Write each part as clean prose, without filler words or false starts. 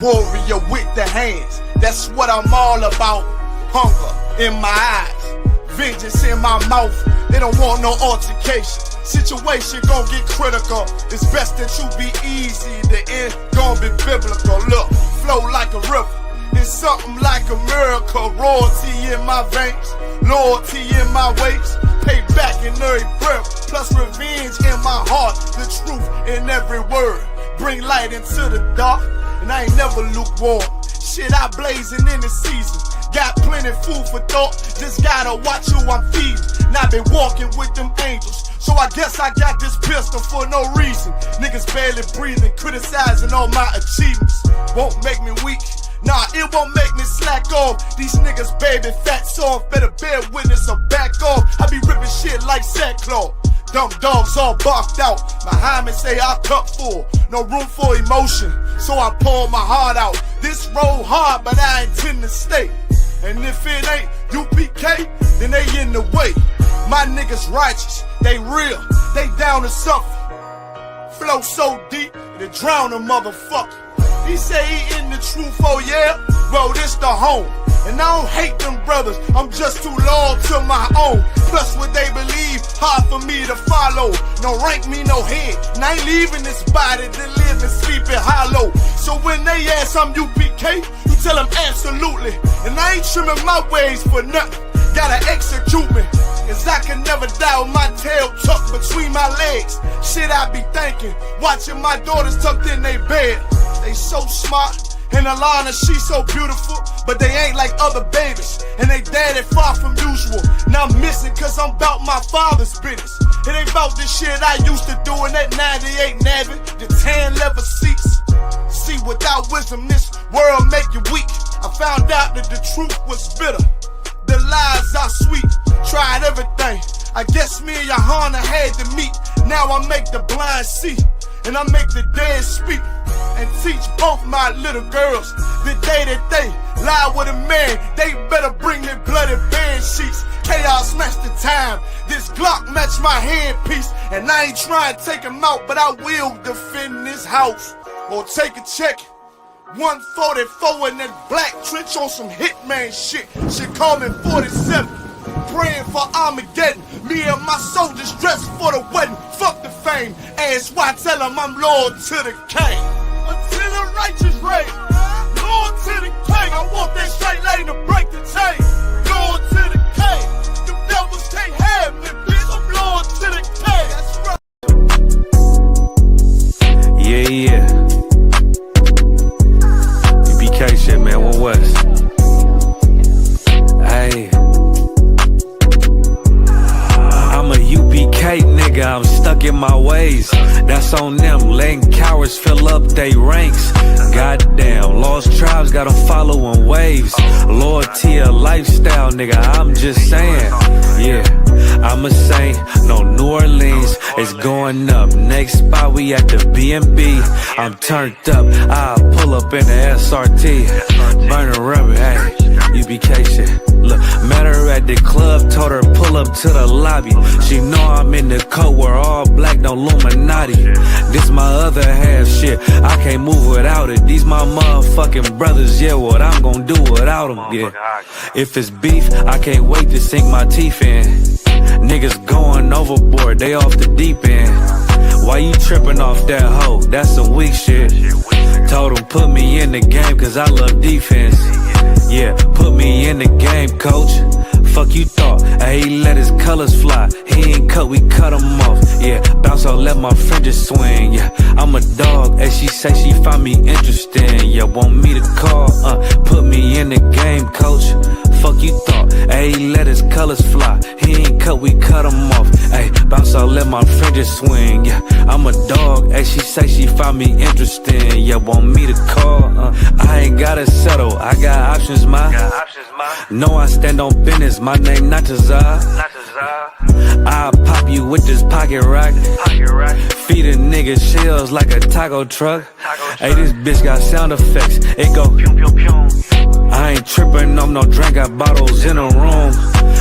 Warrior with the hands, that's what I'm all about. Hunger in my eyes, vengeance in my mouth. They don't want no altercation. Situation gon' get critical. It's best that you be easy. The end gon' be biblical. Look, flow like a river. It's something like a miracle. Royalty in my veins, loyalty in my ways. Pay back in every breath, plus revenge in my heart. The truth in every word. Bring light into the dark, and I ain't never lukewarm. Shit, I blazing in the season. Got plenty food for thought. Just gotta watch who I'm feeding. And I been walking with them angels, so I guess I got this pistol for no reason. Niggas barely breathing, criticizing all my achievements. Won't make me weak. Nah, it won't make me slack off. These niggas baby fat soft. Better bear witness or back off. I be ripping shit like sackcloth. Dumb dogs all barked out. My hymen say I cup full. No room for emotion, so I pour my heart out. This road hard, but I intend to stay. And if it ain't UPK, then they in the way. My niggas righteous, they real, they down to suffer. Flow so deep, it drown a motherfucker. He say he in the truth, oh yeah? Well, this the home. And I don't hate them brothers, I'm just too loyal to my own. Plus what they believe, hard for me to follow. No rank me, no head, and I ain't leaving this body to live and sleep in hollow. So when they ask I'm UPK, you tell them absolutely. And I ain't trimming my ways for nothing, gotta execute me. Cause I can never die with my tail tucked between my legs. Shit I be thinking, watching my daughters tucked in their bed. They so smart, and Alana, she so beautiful, but they ain't like other babies, and they daddy far from usual. Now I'm missing cause I'm about my father's business. It ain't about this shit I used to do in that 98 Navy, the tan leather seats. See, without wisdom, this world make you weak. I found out that the truth was bitter, the lies are sweet. Tried everything, I guess me and Johanna had to meet. Now I make the blind see, and I make the dead speak. And teach both my little girls the day that they lie with a man, they better bring their bloody bed sheets. Chaos match the time, this Glock match my handpiece. And I ain't trying to take him out, but I will defend this house. Or take a check, 144 in that black trench on some hitman shit. Shit call me 47, praying for Armageddon. Me and my soldiers dressed for the wedding. Fuck the fame, ask why, tell them I'm loyal to the king. Until the righteous reign, loyal to the king. I want that straight lane to break the chain. Loyal to the king, them devils can't have me, bitch. I'm loyal to the king. That's right. Yeah. UPK shit, man. One West. Hey. I'm a UPK nigga, I'm stuck in my ways. That's on them, letting cowards fill up they ranks. Goddamn, lost tribes got them following waves. Loyalty a lifestyle, nigga, I'm just saying. Yeah, I'm a saint, no New Orleans, it's going up. Next spot, we at the B&B. I'm turned up, I'll pull up in the SRT. Burning rubber, hey, UPK shit. Look, met her at the club, told her pull up to the lobby. She know I'm in the coat, we're all black, no Illuminati. This my other half shit, I can't move without it. These my motherfucking brothers, yeah, what I'm gonna do without them, yeah. If it's beef, I can't wait to sink my teeth in. Niggas going overboard, they off the deep end. Why you tripping off that hoe? That's some weak shit. Told him put me in the game cause I love defense. Yeah, put me in the game, coach. Fuck you thought, he let his colors fly. He ain't cut, we cut him off. Yeah, bounce out, let my fringes swing. Yeah, I'm a dog, and she say she find me interesting. Yeah, want me to call, put me in the game, coach. Fuck you thought, he let his colors fly. He ain't cut, we cut him off. Ay, bounce out, let my fringes swing. Yeah, I'm a dog, and she say she find me interesting. Yeah, want me to call, I ain't gotta settle, I got options, ma. No, I stand on business, my name not Tazar. I'll pop you with this pocket rock. Feed a nigga shells like a taco truck. Hey, this bitch got sound effects, it go. I I ain't tripping on no drink, got bottles in the room.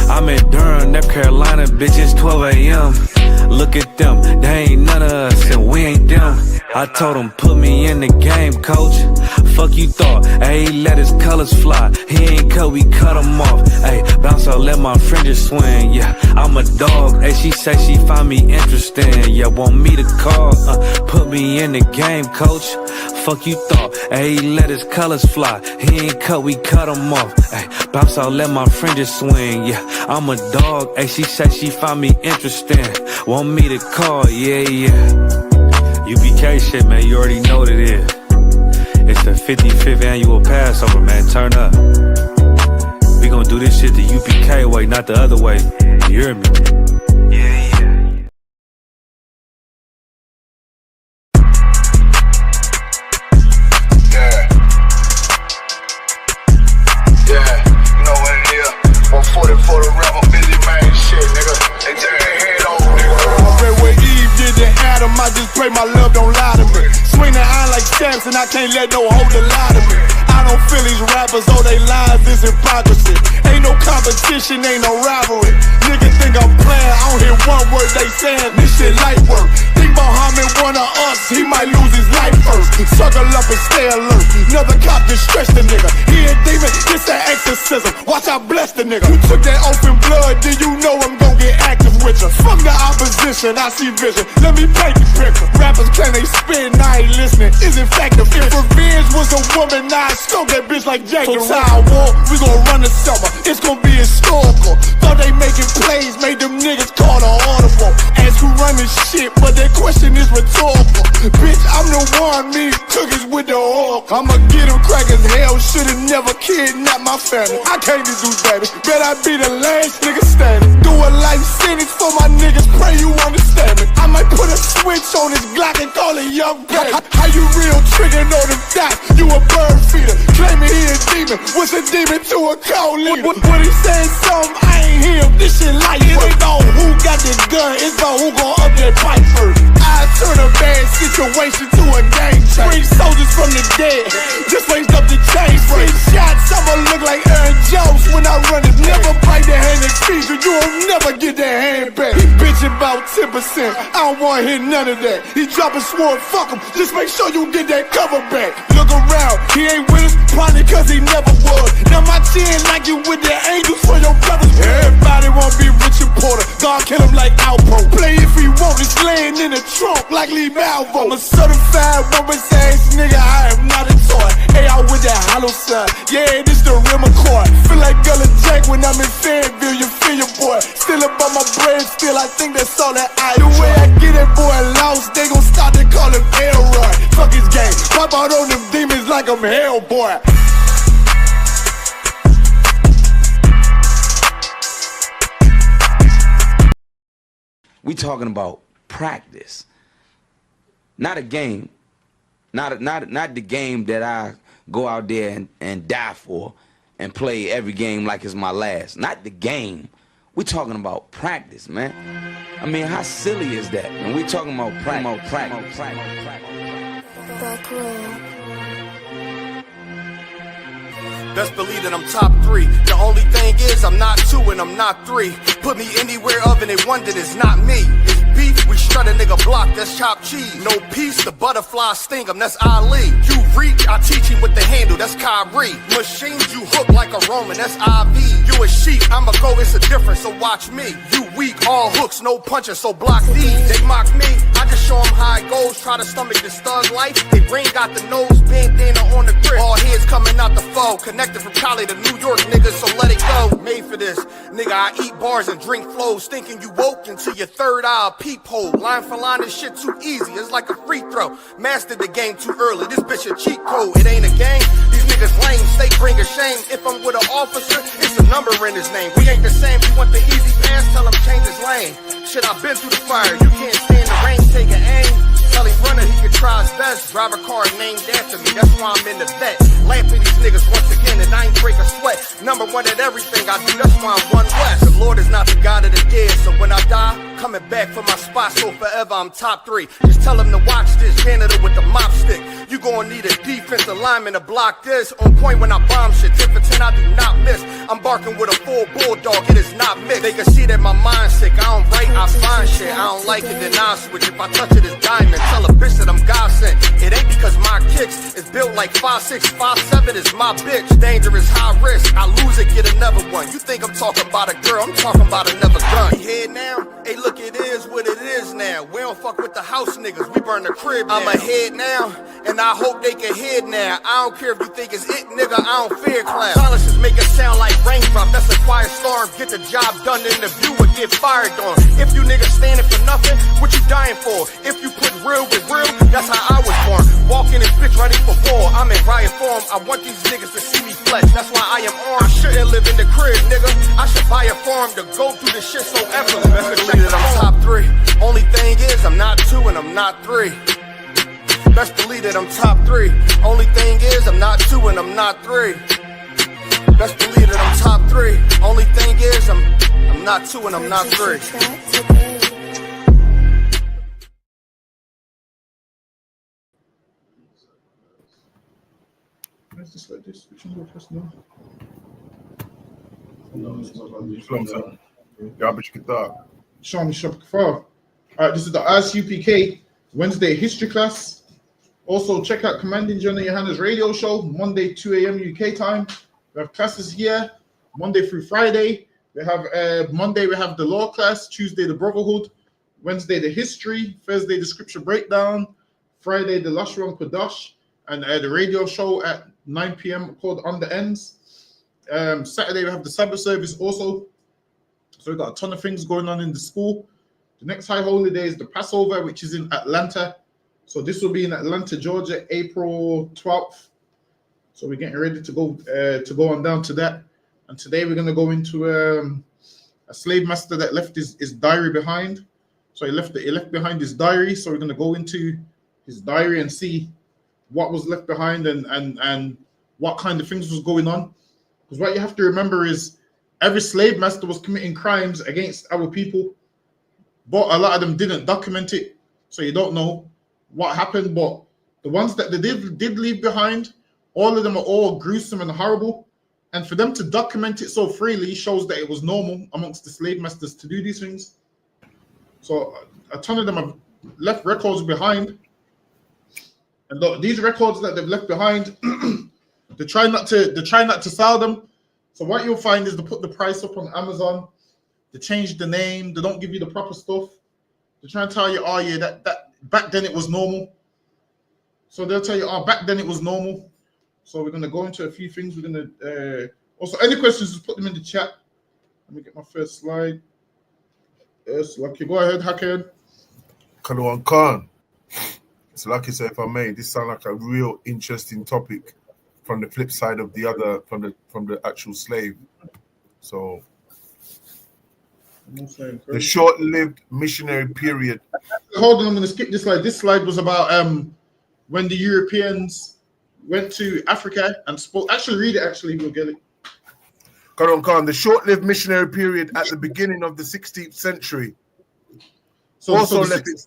I'm in Durham, North Carolina, bitch, it's 12 a.m. Look at them, they ain't none of us, and we ain't them. I told him, put me in the game, coach. Fuck you thought, ayy, let his colors fly. He ain't cut, we cut him off. Ayy, bounce out, let my fringes swing, yeah. I'm a dog, ayy, she say she find me interesting. Yeah, want me to call, put me in the game, coach. Fuck you thought, ayy, let his colors fly. He ain't cut, we cut him off. Ayy, bounce out, let my fringes swing, yeah. I'm a dog, ayy, she say she find me interesting. Want me to call, yeah. UPK shit, man, you already know what it is. It's the 55th annual Passover, man, turn up. We gon' do this shit the UPK way, not the other way. You hear me? I just pray my love don't lie to me. Swing the iron like Samson, I can't let no holder lie to me. I don't feel these rappers, all they lies is hypocrisy. Ain't no competition, ain't no rivalry. Niggas think I'm playing, I don't hear one word they saying. This shit light work. Think Muhammad one of us, he might lose his life first. Suckle up and stay alert. Another cop just stretch the nigga. He a demon, it's an exorcism. Watch I bless the nigga. Who took that open blood? Do you know I'm gon' get active with ya? From the opposition, I see vision. Let me paint the picture. Rappers claim they spit and I ain't listening. Is it fact if revenge was a woman, I scope that bitch like Jack the Ripper. War, we gon' run the summer. It's gon' be historical. Thought they making plays, made them niggas call the audible. Ask who run this shit, but that question is rhetorical. Bitch, I'm the one, me cookies with the oil. I'ma get them crackers, hell, should've never kidnapped my family. I can't do baby, bet I be the last nigga standing. Do a life sentence for my niggas, pray you understand me. I might put a switch on this Glock and call it young baby. How you real triggering on them dots? You a bird feeder, claiming he a demon. What's a demon to a cold leader? When he said something, I ain't hear him. This shit light. It ain't about who got the gun, it's about who gon' up that pipe first. I turn a bad situation to a game changer. Bring soldiers from the dead, just raised up the chains. 3 shots, I'ma look like Aaron Jones when I run it. Never bite the hand and feed you, you'll never get that hand back. He bitchin' about 10%, I don't wanna hear none of that. He dropping sword, fuck him, just make sure you get that cover back. Look around, he ain't with us, probably cause he never was. Now my chin like you with the angels for your brothers. Everybody wanna be Richard Porter, God kill him like Alpo. Play if he want, it's laying in the trunk like Lee Malvo. I'm a certified woman's ass nigga, I am not a toy. Hey, I with that hollow side, yeah, this the real McCoy. Feel like Gullah Jack when I'm in Fayetteville, you feel your boy. Still up on my bread, still I think that's all that I do. The way I get that boy lost, they gon' start to call him Elroy. Fuck his game, pop out on them demons like I'm Hellboy. We talking about practice, not a game, not the game that I go out there and die for and play every game like it's my last. Not the game. We talking about practice, man. I mean, how silly is that? And we talking about practice. Back row. Best believe that I'm top 3. The only thing is I'm not 2 and I'm not 3. Put me anywhere of and they wonder it's not me. It's beef, we strut a nigga block, that's chopped cheese. No peace, the butterfly sting him, that's Ali. You reach, I teach him with the handle, that's Kyrie. Machines you hook like a Roman, that's IV. You a sheep, I'ma go, it's a difference, so watch me. You weak, all hooks, no punches, so block these. They mock me, I just show them how it goes. Try to stomach this thug life. They brain got the nose, bandana on the grip. All heads coming out the foe. Connected from Cali to New York, niggas, so let it go. Made for this, nigga, I eat bars and drink flows. Thinking you woke into your third eye, peephole. Line for line, this shit too easy, it's like a free throw. Mastered the game too early, this bitch a cheat code. It ain't a game, these niggas lame, they bring a shame. If I'm with an officer, it's a number in his name. We ain't the same, you want the easy pass, tell him change his lane. Shit, I've been through the fire, you can't stand the rain, take an aim. Tell him runner, he can try his best. Drive a car named after me, that's why I'm in the vet. Lamping these niggas once again, and I ain't break a sweat. Number 1 at everything I do, that's why I'm one west. The Lord is not the God of the dead, so when I die, coming back for my spot, so forever I'm top 3. Just tell him to watch this janitor with the mop stick. You gon' need a defensive lineman to block this. On point when I bomb shit, 10 for 10 and I do not miss. I'm barking with a full bulldog, it is not mixed. They can see that my mind's sick, I don't write, I find shit. I don't like it, then I switch. If I touch it, it's diamond. Tell a bitch that I'm God sent. It ain't because my kicks is built like 5'6", 5'7" is my bitch. Dangerous, high risk, I lose it, get another one. You think I'm talking about a girl, I'm talking about another gun. Head now, hey look, it is what it is now. We don't fuck with the house niggas, we burn the crib now. I'm ahead now, and I hope they can hear now. I don't care if you think it's it, nigga, I don't fear clowns. Silences make it sound like raindrop, that's a quiet storm. Get the job done in the view or get fired on. If you niggas standing for nothing, what you dying for? If you put real with real, that's how I was born. Walking this bitch ready for war, I'm in riot form. I want these niggas to see me flex, that's why I am armed. I shouldn't live in the crib, nigga, I should buy a farm to go through this shit so effortless. Best believe that I'm top 3. Only thing is, I'm not 2 and I'm not 3. Best believe that I'm top 3. Only thing is, I'm not 2 and I'm not 3. Best believe that I'm top 3. Only thing is, I'm not 2 and I'm not 3. Let's just like this. Which one do I press now? Garbage guitar. Show me ISUPK. All right, this is the ISUPK Wednesday history class. Also, check out Commanding General Johanna's radio show, Monday, 2 a.m. UK time. We have classes here, Monday through Friday. We have Monday, we have the law class, Tuesday, the brotherhood, Wednesday, the history, Thursday, the scripture breakdown, Friday, the Lashron Kodash, and the radio show at 9 p.m. called On the Ends. Saturday, we have the Sabbath service also. So we've got a ton of things going on in the school. The next high holy day is the Passover, which is in Atlanta. So this will be in Atlanta, Georgia, April 12th. So we're getting ready to go on down to that. And today we're going to go into a slave master that left his diary behind. So he left behind his diary. So we're going to go into his diary and see what was left behind and what kind of things was going on. Because what you have to remember is every slave master was committing crimes against our people, but a lot of them didn't document it, so you don't know what happened. But the ones that they did leave behind, all of them are all gruesome and horrible. And for them to document it so freely shows that it was normal amongst the slave masters to do these things. So a ton of them have left records behind. And these records that they've left behind, they try not to sell them. So what you'll find is they put the price up on Amazon, they change the name, they don't give you the proper stuff. They try and tell you, oh yeah, that back then it was normal. So they'll tell you, oh, back then it was normal. So we're gonna go into a few things. We're gonna also any questions, just put them in the chat. Let me get my first slide. Yes, Lucky, go ahead, Hakan. Kalwan Khan. So like you said, if I may, this sounds like a real interesting topic from the flip side of the other, from the actual slave. So the short-lived missionary period. Hold on, I'm going to skip this slide. This slide was about when the Europeans went to Africa and spoke. Actually, read it. Actually, we'll get it. Khan, the short-lived missionary period at the beginning of the 16th century. So the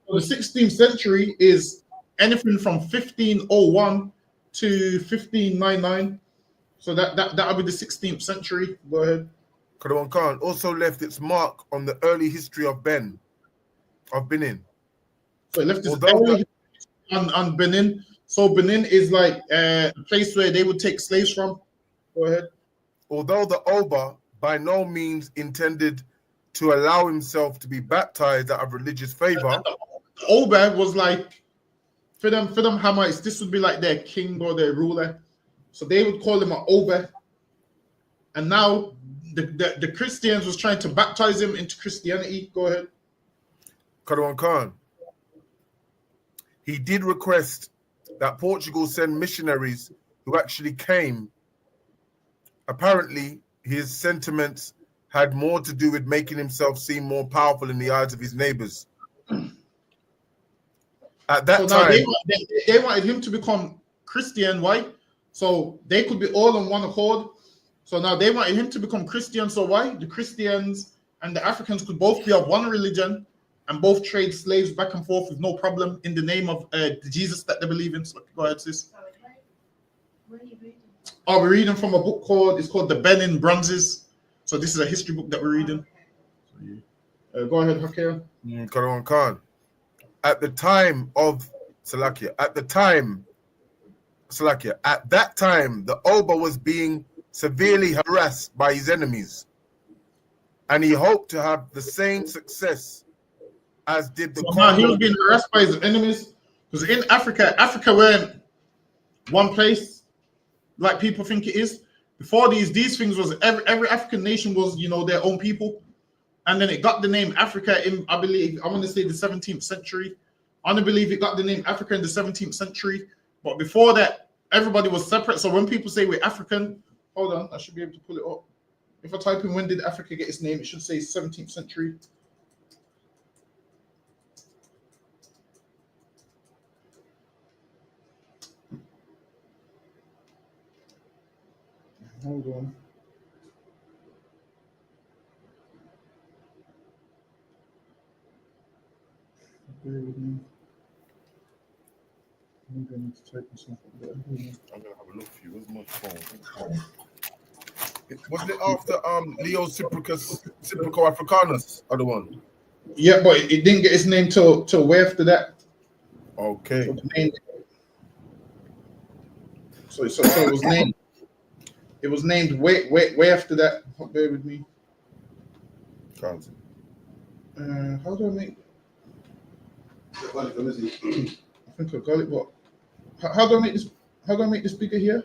16th century is anything from 1501 to 1599. So that'll be the 16th century. Go ahead. Khan also left its mark on the early history of Benin. So it left its early on Benin. So Benin is like a place where they would take slaves from. Go ahead. Although the Oba by no means intended to allow himself to be baptized out of religious favor. Oba was like, for them Hamites, this would be like their king or their ruler. So they would call him an Oba. And now the Christians was trying to baptize him into Christianity. Go ahead. Khan. He did request that Portugal send missionaries who actually came. Apparently, his sentiments had more to do with making himself seem more powerful in the eyes of his neighbors. At that time, they wanted him to become Christian, why? So they could be all on one accord. So now they wanted him to become Christian. So why? The Christians and the Africans could both be of one religion and both trade slaves back and forth with no problem in the name of the Jesus that they believe in. So go ahead, sis. Oh, we're reading from a book it's called The Benin Bronzes. So this is a history book that we're reading. Go ahead, Hakia. Karawan Khan. At the time of Salakia, at that time, the Oba was being severely harassed by his enemies, and he hoped to have the same success as did the he was being harassed by his enemies because in Africa weren't one place like people think it is. Before these things was every African nation was their own people, and then it got the name Africa in I want to say the 17th century. I don't believe it got the name Africa in the 17th century, but before that everybody was separate. So when people say we're African, hold on, I should be able to pull it up. If I type in when did Africa get its name, it should say 17th century. Hold on. Bear with me. I'm going to type this up there. I'm gonna have a look for you. Where's my phone? Wasn't it after Leo Cyprico Africanus, other one? Yeah, but it didn't get its name till way after that. Okay. So it was named. It was named way after that. Bear with me. Can't. How do I make? I think I got it, but how do I make this? How do I make this bigger here?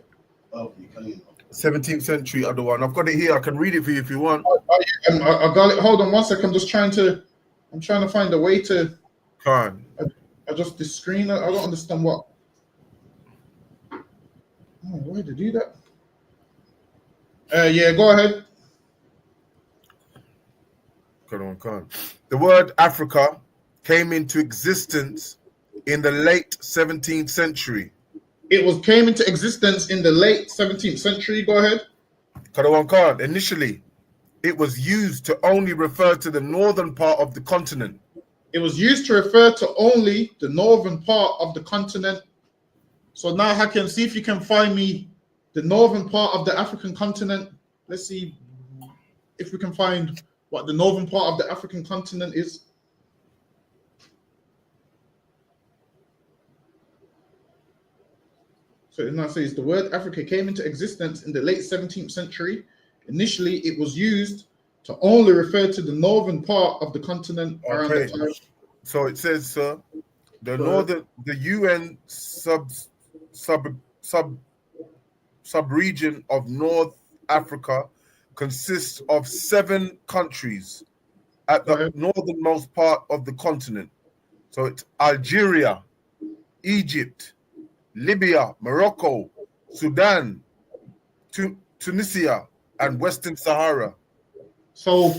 Oh, you can. 17th century, other one. I've got it here. I can read it for you if you want. I got it. Hold on one second. I'm trying to find a way to. Fine. I just the screen. I don't understand what. Oh, why did they do that? Yeah, go ahead. The word Africa came into existence in the late 17th century. It came into existence in the late 17th century. Go ahead. Initially, it was used to only refer to the northern part of the continent. It was used to refer to only the northern part of the continent. So now I can see if you can find me the northern part of the African continent. Let's see if we can find what the northern part of the African continent is. So it now says the word Africa came into existence in the late 17th century. Initially, it was used to only refer to the northern part of the continent around the time. So it says, sir, the UN sub-region of North Africa consists of 7 countries at the northernmost part of the continent. So it's Algeria, Egypt, Libya, Morocco, Sudan, Tunisia, and Western Sahara. So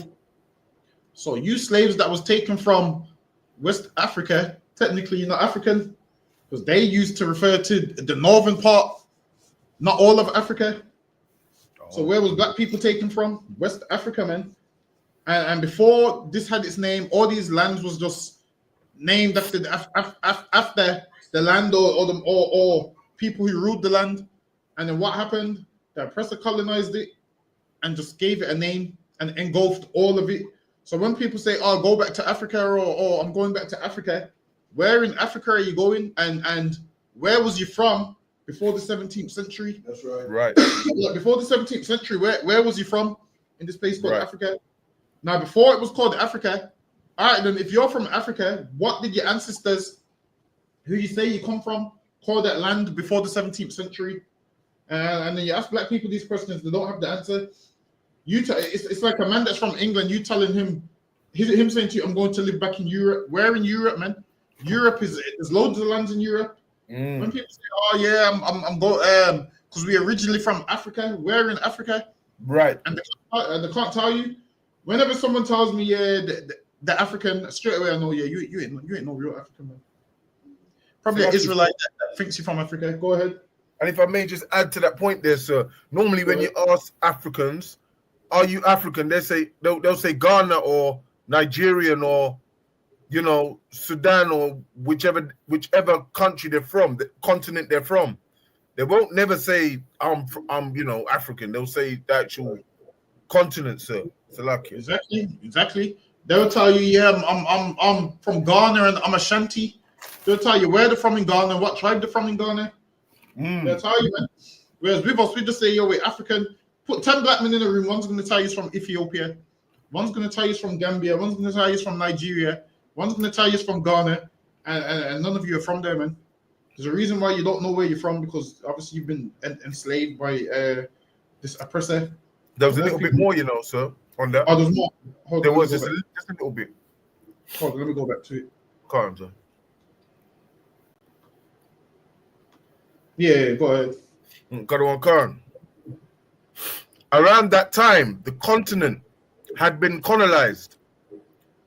you slaves that was taken from West Africa, technically you're not African, because they used to refer to the northern part, not all of Africa. So where was black people taken from? West Africa, man. And before this had its name, all these lands was just named after the land or people who ruled the land. And then what happened? The oppressor colonized it and just gave it a name and engulfed all of it. So when people say, "Oh, go back to Africa," or "I'm going back to Africa," where in Africa are you going? And where was you from before the 17th century? That's right. Right. Before the 17th century, where was you from in this place called Africa? Now, before it was called Africa, all right, then if you're from Africa, what did your ancestors, who you say you come from, call that land before the 17th century? And then you ask black people these questions, they don't have the answer. It's like a man that's from England, you telling him saying to you, "I'm going to live back in Europe." Where in Europe, man? Europe there's loads of lands in Europe. When people say, "Oh yeah, I'm going," because we originally from Africa. Where in Africa? Right. And they can't tell you. Whenever someone tells me, "Yeah, the African," straight away I know, yeah, you ain't no real African, man. Probably an Israelite that thinks you're from Africa. Go ahead. And if I may just add to that point there, sir. Normally when you ask Africans, "Are you African?" they'll say Ghana or Nigerian or Sudan or whichever country they're from, the continent they're from. They won't never say I'm African. They'll say the actual continent, sir. Salakia. Exactly. They'll tell you, yeah, I'm from Ghana and I'm Ashanti. They'll tell you where they're from in Ghana, what tribe they're from in Ghana. They'll tell you, man. Whereas with us, we just say, yo, we're African. Put 10 black men in a room. One's going to tell you he's from Ethiopia. One's going to tell you he's from Gambia. One's going to tell you he's from Nigeria. One's going to tell you he's from Ghana. And none of you are from there, man. There's a reason why you don't know where you're from, because obviously you've been enslaved by this oppressor. There was a little bit more, sir, on that. Oh, there's more. There was just a little bit. Hold on, let me go back to it. Come on, sir. Yeah, go ahead. Kadwan Khan. Around that time, the continent had been colonized,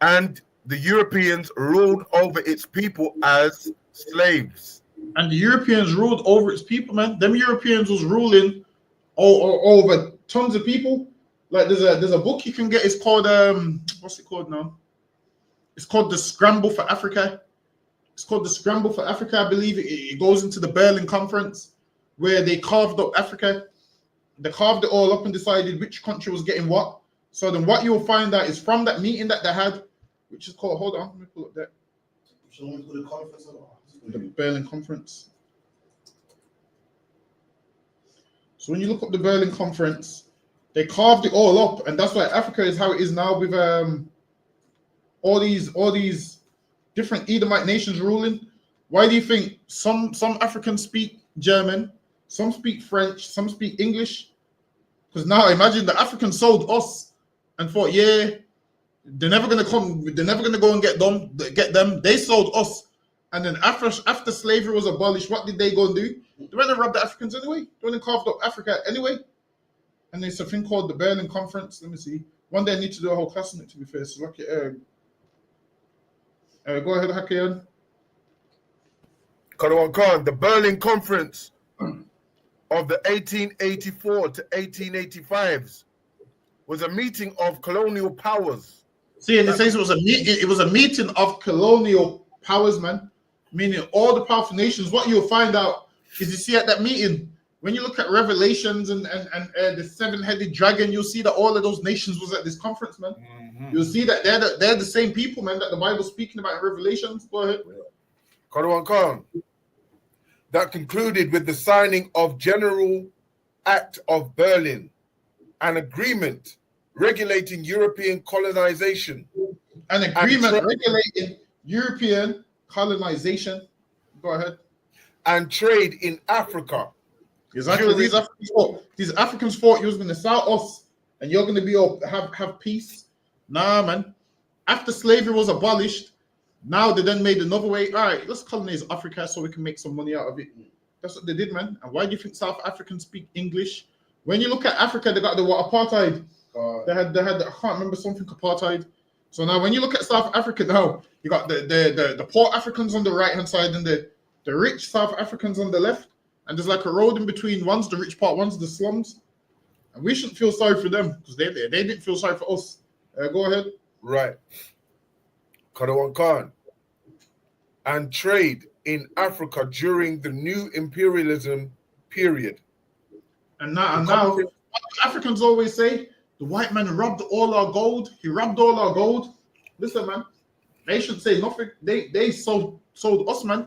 and the Europeans ruled over its people as slaves. And the Europeans ruled over its people, man. Them Europeans was ruling over tons of people. Like there's a book you can get. It's called what's it called now? It's called The Scramble for Africa. It's called The Scramble for Africa. I believe it goes into the Berlin Conference, where they carved up Africa. They carved it all up and decided which country was getting what. So then what you'll find out is from that meeting that they had, which is called, hold on, let me pull up that. The Berlin Conference. So when you look up the Berlin Conference, they carved it all up, and that's why Africa is how it is now, with all these different Edomite nations ruling. Why do you think some Africans speak German, some speak French, some speak English? Because now imagine the Africans sold us and thought, yeah, they're never gonna come, they're never gonna go and get them. They sold us. And then after slavery was abolished, what did they go and do? They went and robbed the Africans anyway. They went and carved up Africa anyway. And there's a thing called the Berlin Conference. Let me see. One day I need to do a whole class on it, to be fair. So go ahead, Hakian. Kadwan Khan, the Berlin Conference of the 1884 to 1885s was a meeting of colonial powers. See, and it says it was a meeting of colonial powers, man. Meaning all the powerful nations. What you'll find out is, you see at that meeting, when you look at Revelations and the seven-headed dragon, you'll see that all of those nations was at this conference, man. Mm-hmm. You'll see that they're the same people, man, that the Bible's speaking about in Revelations. Go ahead. Kadwan Khan. That concluded with the signing of General Act of Berlin, an agreement regulating European colonization. An agreement regulating European colonization. Go ahead. And trade in Africa. Exactly. These Africans thought you was going to sell us and you're going to be have peace. Nah, man. After slavery was abolished, now they then made another way. All right, let's colonize Africa so we can make some money out of it. That's what they did, man. And why do you think South Africans speak English? When you look at Africa, they got the apartheid. They had I can't remember something apartheid. So now when you look at South Africa now, you got the poor Africans on the right hand side and the rich South Africans on the left. And there's like a road in between. One's the rich part, one's the slums. And we shouldn't feel sorry for them because they didn't feel sorry for us. Go ahead. Right. Kadwan Khan. And trade in Africa during the new imperialism period. And now Africans always say, the white man robbed all our gold. He robbed all our gold. Listen, man, they should say nothing. They sold us, man.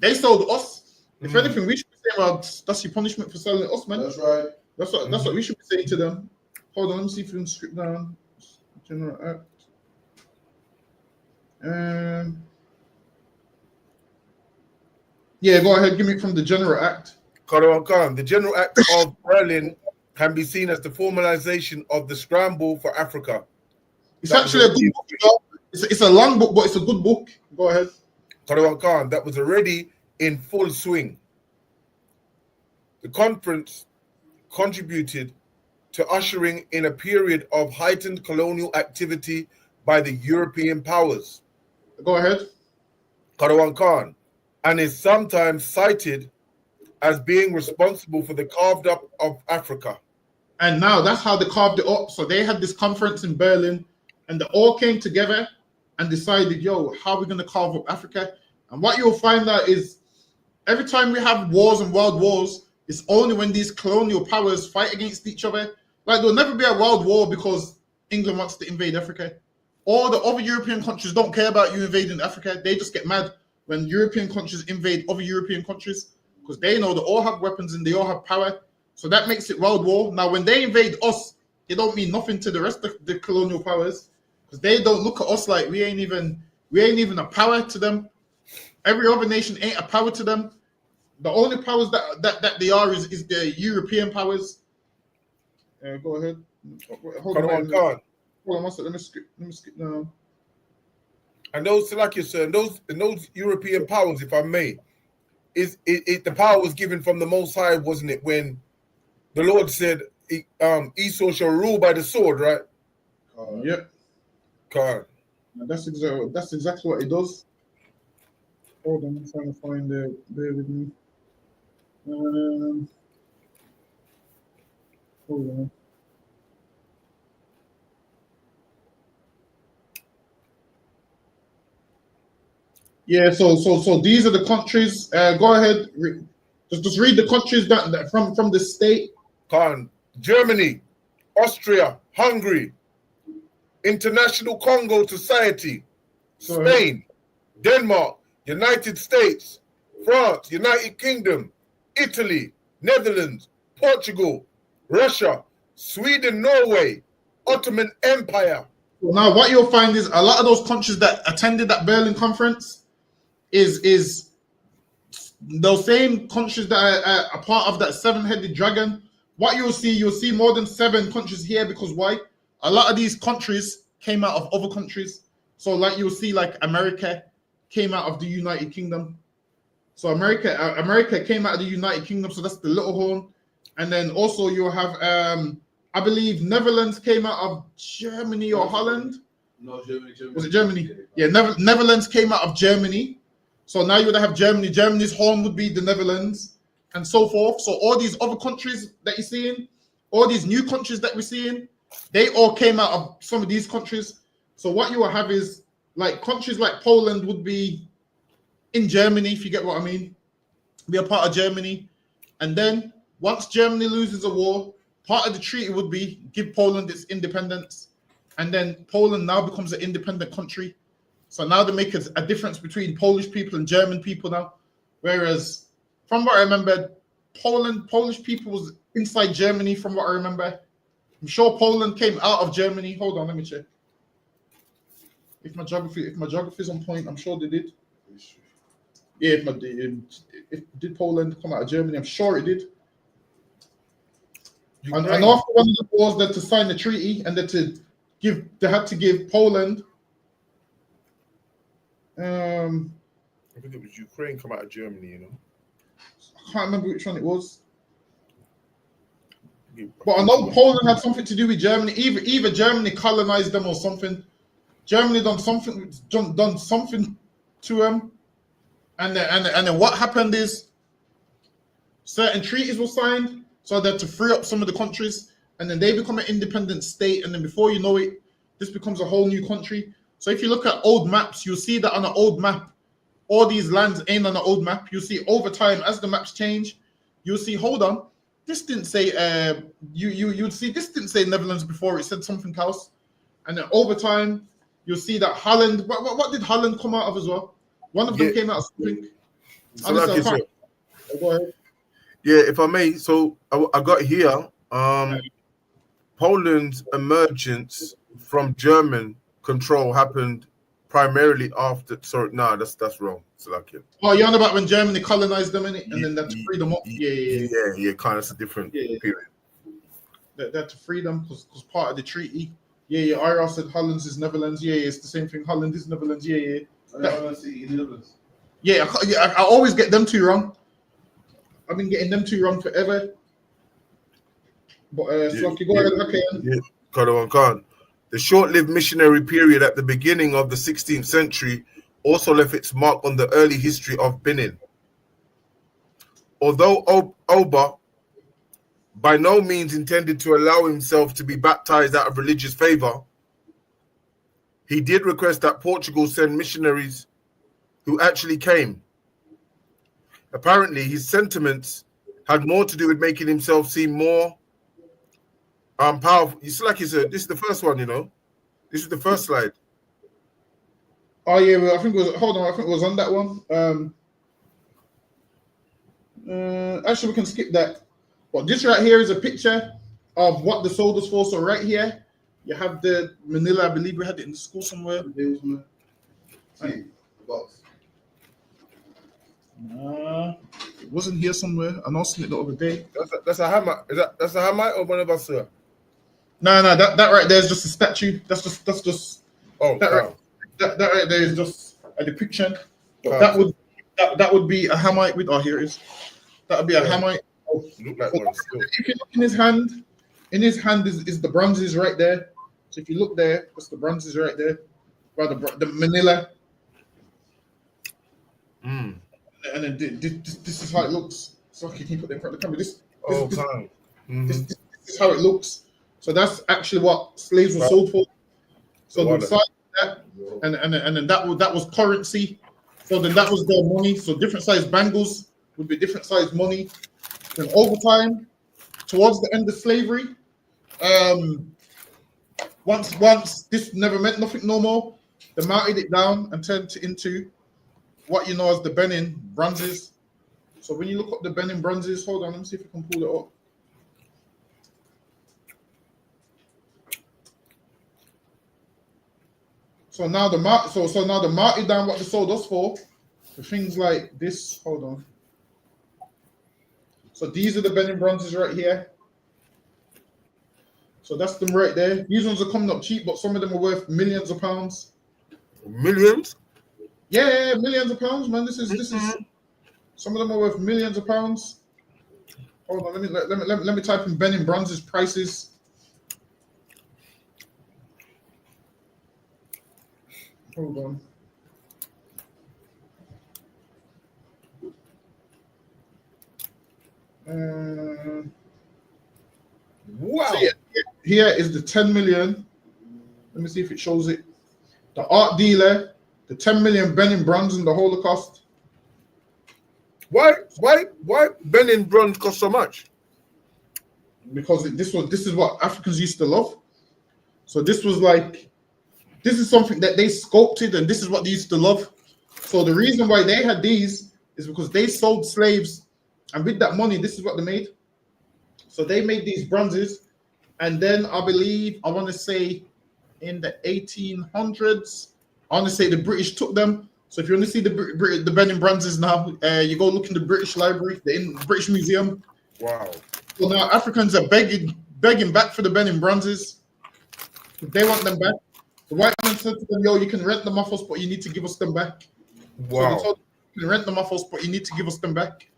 They sold us. If anything, we should be saying, well, that's your punishment for selling us, man. That's right. That's what we should be saying to them. Hold on, let me see if we can script down. General Act. Yeah, go ahead. Give me from the General Act. Kadwan Khan, the General Act of Berlin can be seen as the formalization of the Scramble for Africa. It's actually a good book. You know? It's a long book, but it's a good book. Go ahead. Kadwan Khan, that was already in full swing. The conference contributed to ushering in a period of heightened colonial activity by the European powers. Go ahead. Kadwan Khan, and is sometimes cited as being responsible for the carved up of Africa. And now that's how they carved it up. So they had this conference in Berlin and they all came together and decided, yo, how are we going to carve up Africa? And what you'll find out is Every time we have wars and world wars, it's only when these colonial powers fight against each other. Like there'll never be a world war because England wants to invade Africa. All the other European countries don't care about you invading Africa. They just get mad when European countries invade other European countries because they know they all have weapons and they all have power. So that makes it world war. Now, when they invade us, it don't mean nothing to the rest of the colonial powers because they don't look at us like we ain't even a power to them. Every other nation ain't a power to them. The only powers that they are is the European powers. Go ahead. Hold on one second. Let me skip now. And those, like you said, those European powers, if I may, the power was given from the Most High, wasn't it? When the Lord said, Esau shall rule by the sword, right? Yep. God. That's exactly what it does. Hold on, I'm trying to find it. Bear with me. Hold on. Yeah, so these are the countries. Go ahead. Just read the countries that from the state. Germany, Austria, Hungary, International Congo Society, Spain, Denmark, United States, France, United Kingdom, Italy, Netherlands, Portugal, Russia, Sweden, Norway, Ottoman Empire. Now, what you'll find is a lot of those countries that attended that Berlin conference is those same countries that are a part of that seven-headed dragon. What you'll see more than 7 countries here because why? A lot of these countries came out of other countries. So, like you'll see, like America came out of the United Kingdom. So America came out of the United Kingdom. So that's the little horn, and then also you'll have I believe Netherlands came out of Germany or Holland. No, Germany. Was it Germany? Yeah, Netherlands came out of Germany. So now you would have Germany. Germany's home would be the Netherlands, and so forth. So all these other countries that you're seeing, all these new countries that we're seeing, they all came out of some of these countries. So what you will have is like countries like Poland would be in Germany, if you get what I mean. Be a part of Germany. And then once Germany loses a war, part of the treaty would be give Poland its independence. And then Poland now becomes an independent country. So now they make a difference between Polish people and German people now. Whereas from what I remember, Polish people was inside Germany from what I remember. I'm sure Poland came out of Germany. Hold on, let me check. If my geography is on point, I'm sure they did. Yeah, if did Poland come out of Germany? I'm sure it did. And after one of the wars, that to sign the treaty and they had to give Poland. I think it was Ukraine come out of Germany, you know. I can't remember which one it was. But I know Poland had something to do with Germany. Either Germany colonized them or something. Germany done something to them. And then what happened is certain treaties were signed so that to free up some of the countries, and then they become an independent state, and then before you know it, this becomes a whole new country. So if you look at old maps, you'll see that on an old map, all these lands ain't on an old map. You'll see over time as the maps change, you'll see, hold on, this didn't say you'd see this didn't say Netherlands before, it said something else. And then over time, you'll see that Holland, what did Holland come out of as well? One of them came out of something. So like go ahead. Yeah, if I may, so I got here Poland's emergence from German control happened primarily after. Sorry, no, that's wrong. Salakia. Oh, you're on about when Germany colonized them, innit? And then that to free them up. Yeah, kind of a different period. That to free them because part of the treaty. Yeah. Ira said Holland is Netherlands. Yeah, it's the same thing. Holland is Netherlands. Yeah. I always get them two wrong. I've been getting them two wrong forever. But Slocky, go ahead. Okay. Yeah, the short-lived missionary period at the beginning of the 16th century also left its mark on the early history of Benin. Although Oba by no means intended to allow himself to be baptized out of religious favor, he did request that Portugal send missionaries who actually came. apparently his sentiments had more to do with making himself seem more powerful. It's like he said, this is the first one, you know. This is the first slide. Oh yeah, well, I think it was. Hold on, I think it was on that one. Actually, we can skip that. But this right here is a picture of what the soldiers for. So right here, you have the Manila. I believe we had it in the school somewhere. Right. It wasn't here somewhere. I know I seen it the other day. That's a hammer. That's a hammer or one of us, sir? No, that right there is just a statue. That's just. Oh, that right there is just a depiction. But Calm. that would be a Hamite with. Oh, here it is. That would be a Hamite. Oh, Look like one still. if you look in his hand is the bronzes right there. So if you look there, that's the bronzes right there. By the Manila. Mm. And then this is how it looks. So can you put that in front of the camera? This is how it looks. So that's actually what slaves were sold for. So the side of that, and then that was currency. So then that was their money. So different size bangles would be different size money. Then over time, towards the end of slavery, once this never meant nothing no more, they melted it down and turned it into what you know as the Benin bronzes. So when you look up the Benin bronzes, hold on, let me see if I can pull it up. So now the melted down what they sold us for things like this. Hold on. So these are the Benin bronzes right here. So that's them right there. These ones are coming up cheap, but some of them are worth millions of pounds. Millions? Yeah, millions of pounds, man. This is some of them are worth millions of pounds. Hold on, let me type in Benin bronzes prices. Hold on. Wow. So here is the 10 million. Let me see if it shows it. The art dealer, the 10 million Benin bronze in the Holocaust. Why Benin bronze cost so much? Because this is what Africans used to love. So this is something that they sculpted, and this is what they used to love. So the reason why they had these is because they sold slaves, and with that money, this is what they made. So they made these bronzes, and then I want to say in the 1800s, I want to say the British took them. So if you want to see the Benin bronzes now, you go look in the British Library, the British Museum. Wow. So now Africans are begging back for the Benin bronzes. They want them back. The white man said to them, yo, you can rent them off us, but you need to give us them back. Wow. So they told them, you can rent them off us, but you need to give us them back.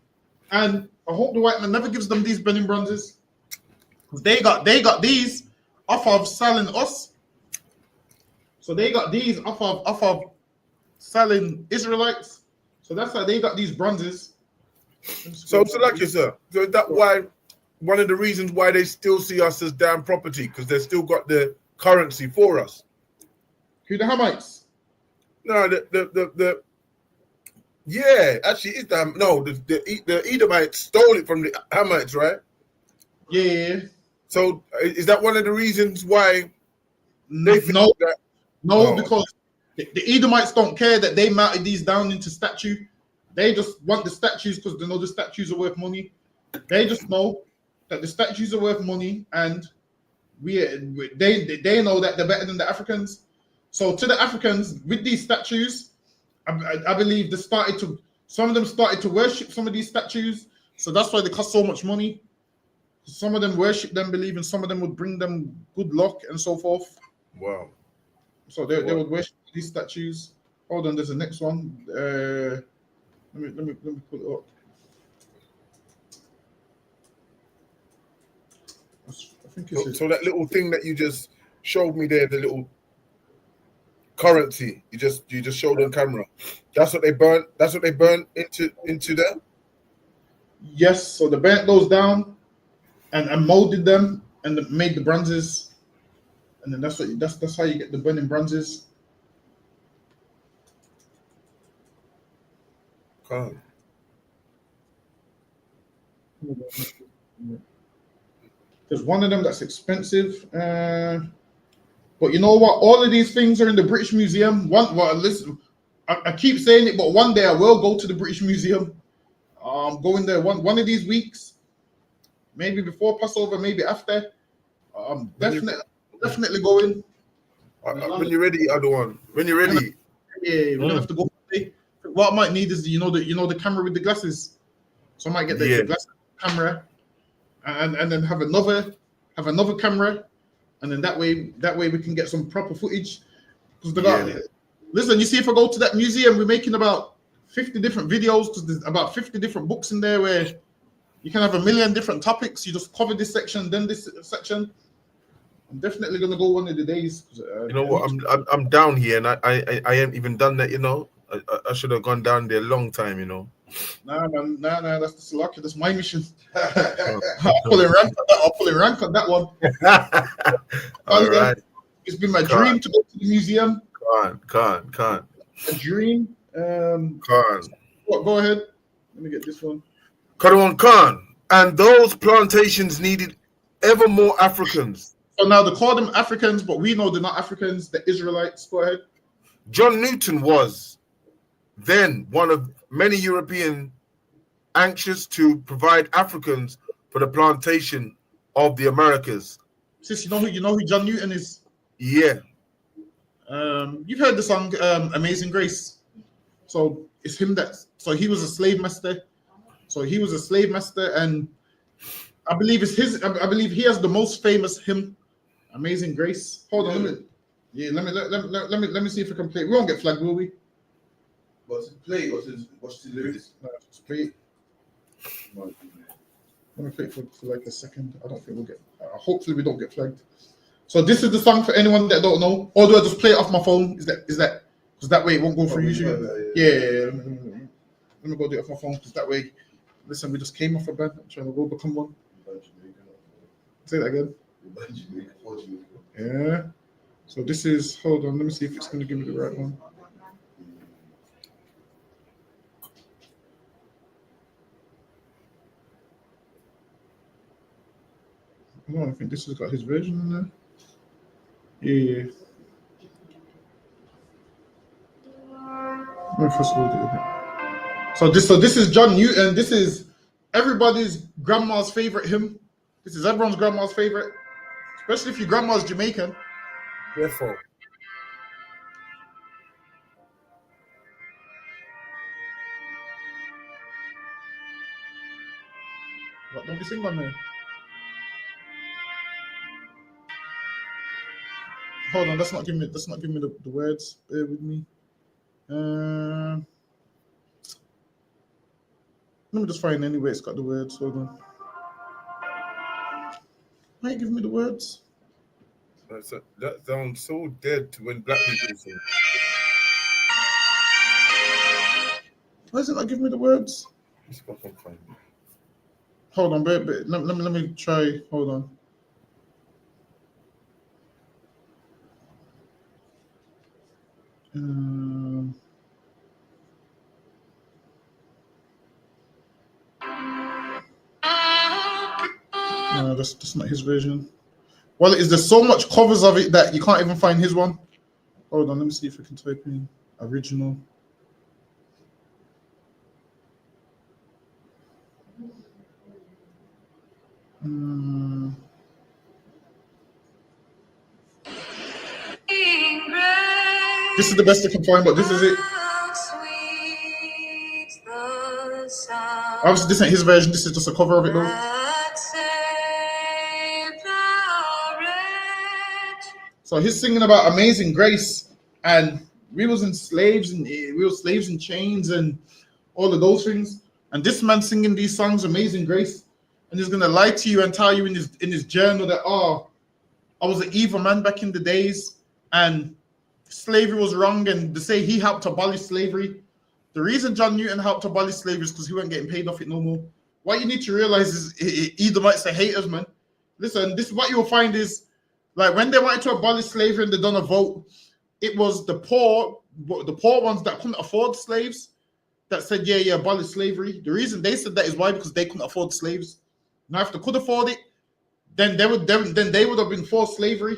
And I hope the white man never gives them these Benin bronzes. Because they got these off of selling us. So they got these off of selling Israelites. So that's why they got these bronzes. So like you, sir. So is that why one of the reasons why they still see us as damn property? Because they still got the currency for us. Who, the Hamites? No, the yeah, actually it's the Edomites stole it from the Hamites, right? Yeah. So is that one of the reasons why No, that? Because the Edomites don't care that they melted these down into statue. They just want the statues because they know the statues are worth money. They just know that the statues are worth money, and they know that they're better than the Africans. So to the Africans, with these statues, I believe some of them started to worship some of these statues. So that's why they cost so much money. Some of them worship them, believing some of them would bring them good luck and so forth. Wow. So they would worship these statues. Hold on, there's the next one. Let me put it up. I think it's So that little thing that you just showed me there, the little currency you just showed on camera. That's what they burnt. That's what they burnt into there. Yes. So they burnt those down and molded them and made the bronzes, and then that's how you get the burning bronzes. Calm. There's one of them that's expensive. But you know what? All of these things are in the British Museum. Listen, I keep saying it, but one day I will go to the British Museum. Going there one of these weeks, maybe before Passover, maybe after. Definitely going. When you're ready, other one. When you're ready. Yeah, we're gonna have to go. What I might need is the camera with the glasses. So I might get the glass camera, and then have another camera, and then that way we can get some proper footage. Because listen, you see, if I go to that museum, we're making about 50 different videos because there's about 50 different books in there where you can have a million different topics. You just cover this section, then this section. I'm definitely gonna go one of the days. You know what? I'm down here, and I ain't even done that. You know, I should have gone down there a long time. You know. Nah, man, nah. That's the lucky. That's my mission. I'll pull a rank on that one. All right. It's been my dream to go to the museum. Can't. A dream. Go ahead. Let me get this one. Khan. And those plantations needed ever more Africans. So now they call them Africans, but we know they're not Africans. They're Israelites. Go ahead. John Newton was then one of many European anxious to provide Africans for the plantation of the Americas. Sis, you know who John Newton is? Yeah. You've heard the song Amazing Grace. So it's him so he was a slave master. And I believe I believe he has the most famous hymn, Amazing Grace. Hold on a minute. Yeah, let me see if I can play it. We won't get flagged, will we? What's it play? What's the lyrics? Let's play it. Let me play it for like a second. I don't think we'll get. Hopefully we don't get flagged. So this is the song for anyone that don't know. Or do I just play it off my phone? Is that because that way it won't go through YouTube? Yeah. Let me go do it off my phone because that way. Listen, we just came off a band. I'm trying to go become one. Say that again. Yeah. So this is. Hold on. Let me see if it's going to give me the right one. I think this has got his version in there. Yeah. So this is John Newton. This is everybody's grandma's favorite hymn. This is everyone's grandma's favorite, especially if your grandma's Jamaican. Therefore. What don't you sing on there? Hold on, that's not giving me the words. Bear with me. Let me just find anyway. It's got the words. Hold on. Might give me the words. That sounds so dead to when black people sing. Why is it not giving me the words? Let's go and find it. Hold on, let me try. Hold on. No, that's not his version. Well, there's so much covers of it that you can't even find his one. Hold on, let me see if I can type in original. This is the best I can find, but this is it. Obviously, this ain't his version. This is just a cover of it, though. So he's singing about Amazing Grace, and we was slaves in chains and all of those things. And this man singing these songs, Amazing Grace, and he's gonna lie to you and tell you in his journal that I was an evil man back in the days, and slavery was wrong, and to say he helped abolish slavery. The reason John Newton helped abolish slavery is because he wasn't getting paid off it no more. What you need to realize is Edomites are haters, man. Listen, this is what you'll find is, like, when they wanted to abolish slavery and they done a vote, it was the poor ones that couldn't afford slaves that said, yeah, abolish slavery. The reason they said that is why? Because they couldn't afford slaves. Now, if they could afford it, then they would have been for slavery.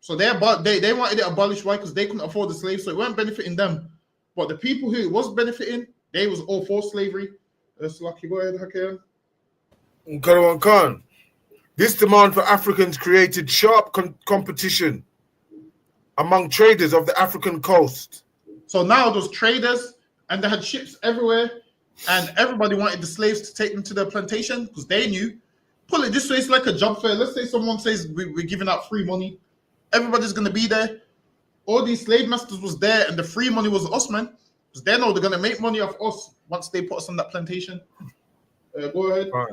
So they wanted it abolished. Why? Because they couldn't afford the slaves, so it weren't benefiting them. But the people who it was benefiting, they was all for slavery. That's lucky. Go ahead, Hakim. Karawan Khan. This demand for Africans created sharp competition among traders of the African coast. So now those traders, and they had ships everywhere, and everybody wanted the slaves to take them to their plantation because they knew, pull it this way, it's like a job fair. Let's say someone says we're giving out free money. Everybody's going to be there. All these slave masters was there, and the free money was us, man. Because they know they're going to make money off us once they put us on that plantation. Go ahead. Right.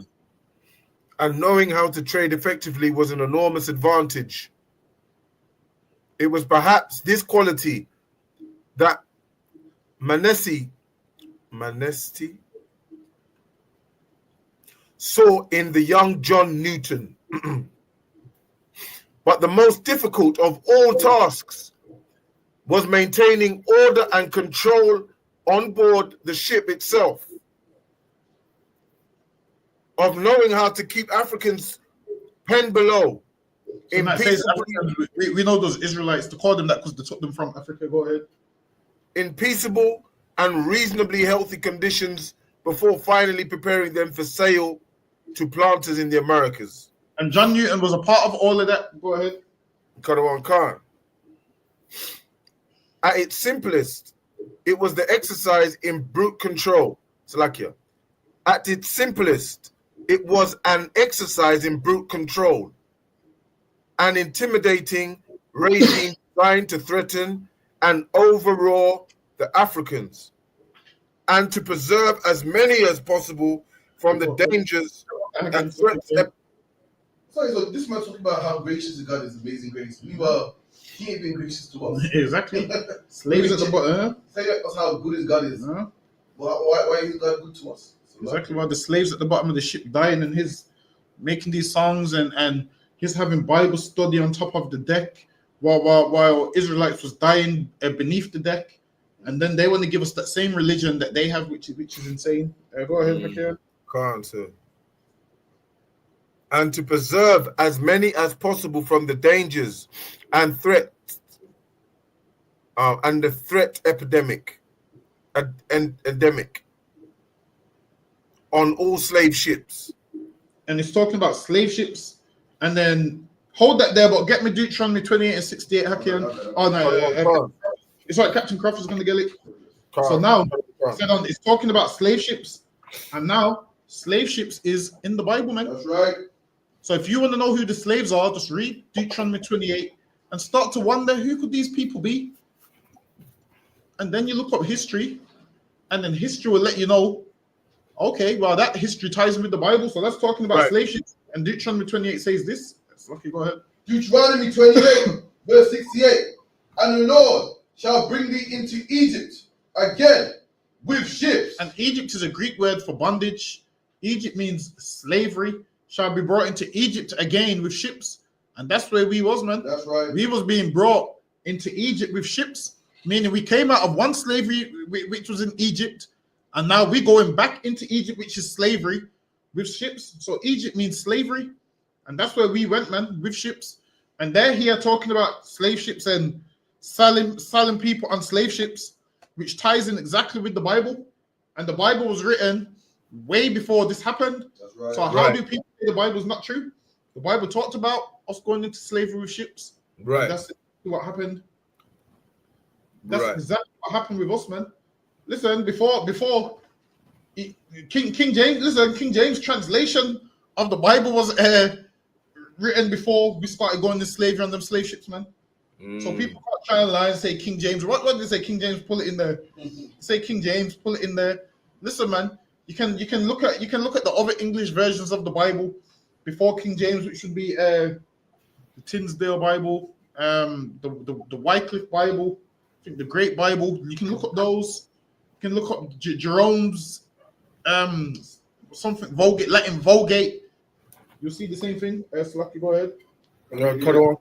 And knowing how to trade effectively was an enormous advantage. It was perhaps this quality that Manesti saw in the young John Newton. But the most difficult of all tasks was maintaining order and control on board the ship itself, of knowing how to keep Africans penned below. So we know those Israelites, to call them that because they took them from Africa. Go ahead. In peaceable and reasonably healthy conditions before finally preparing them for sale to planters in the Americas. And John Newton was a part of all of that. Go ahead. Karawan Khan. At its simplest, it was the exercise in brute control. Salakia. At its simplest, it was an exercise in brute control, an intimidating regime designed to threaten and overawe the Africans, and to preserve as many as possible from the dangers and threats. Sorry, so this man talking about how gracious the God is, amazing grace. Meanwhile, he ain't been gracious to us. Exactly. Slaves at the bottom. Say us how good his God is. Why is God good to us? Exactly. Why the slaves at the bottom of the ship dying, and his making these songs, and his having Bible study on top of the deck, while Israelites was dying beneath the deck, and then they want to give us that same religion that they have, which is insane. Go ahead, Makir. Can't, sir. And to preserve as many as possible from the dangers and threats, and the threat epidemic, endemic on all slave ships. And it's talking about slave ships, and then hold that there, but get me Deuteronomy 28 and 68, Hakian. Oh no, it's like Captain Crawford's going to get it. So now it's talking about slave ships, and now slave ships is in the Bible, man. That's right. So if you want to know who the slaves are, just read Deuteronomy 28 and start to wonder, who could these people be? And then you look up history, and then history will let you know, okay, well, that history ties in with the Bible. So that's talking about slave ships. And Deuteronomy 28 says this. Okay, go ahead. Deuteronomy 28, verse 68. And the Lord shall bring thee into Egypt again with ships. And Egypt is a Greek word for bondage. Egypt means slavery. Shall be brought into Egypt again with ships. And that's where we was, man. That's right. We was being brought into Egypt with ships, meaning we came out of one slavery, which was in Egypt, and now we're going back into Egypt, which is slavery, with ships. So Egypt means slavery, and that's where we went, man, with ships. And they're here talking about slave ships and selling people on slave ships, which ties in exactly with the Bible. And the Bible was written way before this happened. That's right. So how do people say the Bible is not true? The Bible talked about us going into slavery with ships. Right. That's what happened. That's exactly what happened with us, man. Listen, before King James, listen, King James translation of the Bible was written before we started going to slavery on them slave ships, man. So people can't try and lie and say King James. What did they say? King James, pull it in there. Say King James, pull it in there. Listen, man, you can look at the other English versions of the Bible before King James, which should be the Tinsdale Bible, the Wycliffe Bible, I think the Great Bible. You can look up those. You can look up Jerome's something Vulgate, Latin Vulgate. You'll see the same thing. Slaki, go ahead. Cut off.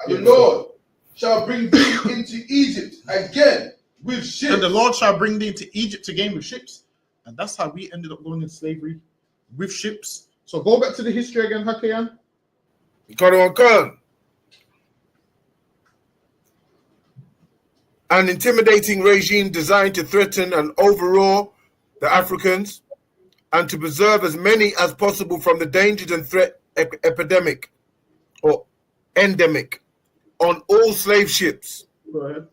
And the Lord shall bring thee into Egypt again with ships. And the Lord shall bring thee into Egypt to gain with ships. And that's how we ended up going into slavery, with ships. So go back to the history again, Hakayan. Khan. An intimidating regime designed to threaten and overawe the Africans and to preserve as many as possible from the dangers and threat epidemic or endemic on all slave ships. Go ahead.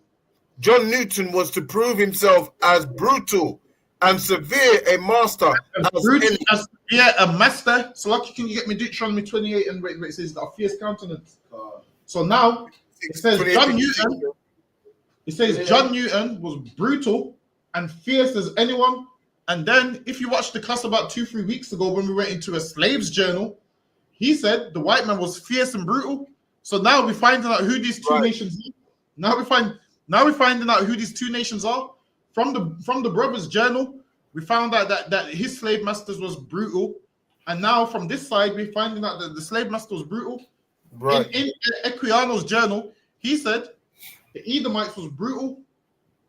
John Newton was to prove himself as brutal and severe a master as any. A master. So lucky, can you get me Deuteronomy 28 and wait, it says a fierce countenance. So now it says John Newton. It says John Newton was brutal and fierce as anyone. And then if you watched the class about 2-3 weeks ago when we went into a slave's journal, he said the white man was fierce and brutal. So now we're finding out who these two nations are. Now we're finding out who these two nations are. From the brother's journal, we found out that his slave masters was brutal. And now from this side, we're finding out that the slave master was brutal. Right. In Equiano's journal, he said the Edomites was brutal.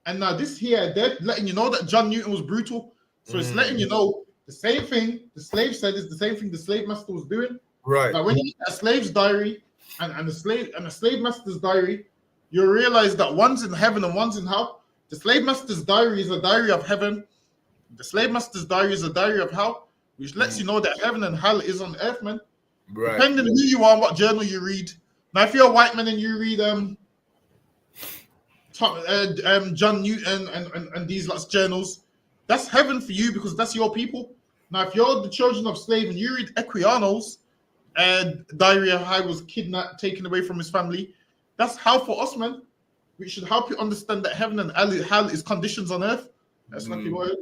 And now this here, they're letting you know that John Newton was brutal. So it's letting you know the same thing the slave said is the same thing the slave master was doing. Right. Like when you get a slave's diary and the slave master's diary, you realize that one's in heaven and one's in hell. The slave master's diary is a diary of heaven. The slave master's diary is a diary of hell, which lets you know that heaven and hell is on earth, man. Right. Depending on who you are and what journal you read. Now, if you're a white man and you read John Newton and these lots journals, that's heaven for you because that's your people. Now, if you're the children of slave and you read Equiano's diary of how he was kidnapped, taken away from his family, that's hell for us, man. We should help you understand that heaven and hell is conditions on earth. That's not your word.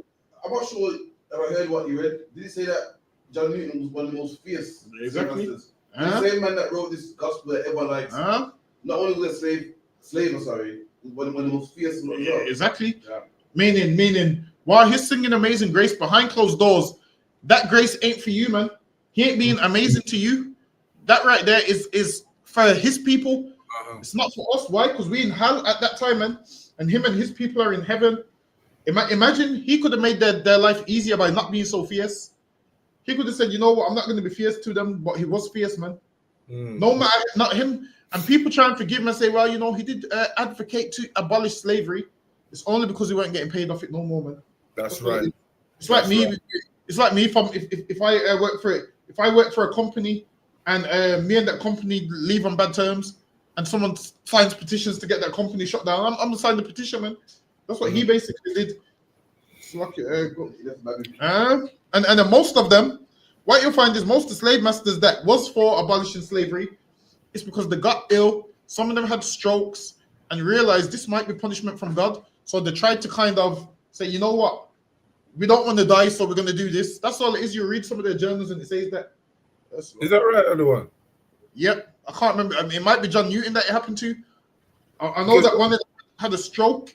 I'm not sure if I heard what you read. Did he say that John Newton was one of the most fierce? Exactly. The same man that wrote this gospel that everyone likes. Not only was a slave, was one of the most fierce. Yeah, exactly. Yeah. Meaning, while he's singing Amazing Grace behind closed doors, that grace ain't for you, man. He ain't being amazing to you. That right there is for his people. It's not for us. Why? Because we in hell at that time, man. And him and his people are in heaven. Imagine he could have made their life easier by not being so fierce. He could have said, you know what, I'm not going to be fierce to them, but he was fierce, man. No matter, not him. And people try and forgive him and say, well, you know, he did advocate to abolish slavery. It's only because he weren't getting paid off it no more, man. That's right. It's like me. Right. It's like me if I work for it. If I work for a company and me and that company leave on bad terms, and someone signs petitions to get that company shut down, I'm gonna sign the petition, man. That's what he basically did. It's like, and then most of them, what you'll find is most of the slave masters that was for abolishing slavery, it's because they got ill. Some of them had strokes and realized this might be punishment from God. So they tried to kind of say, you know what, we don't want to die, so we're gonna do this. That's all it is. You read some of their journals and it says that. Is that right, everyone? Yep. I can't remember. I mean, it might be John Newton that it happened to. I know that one of them had a stroke.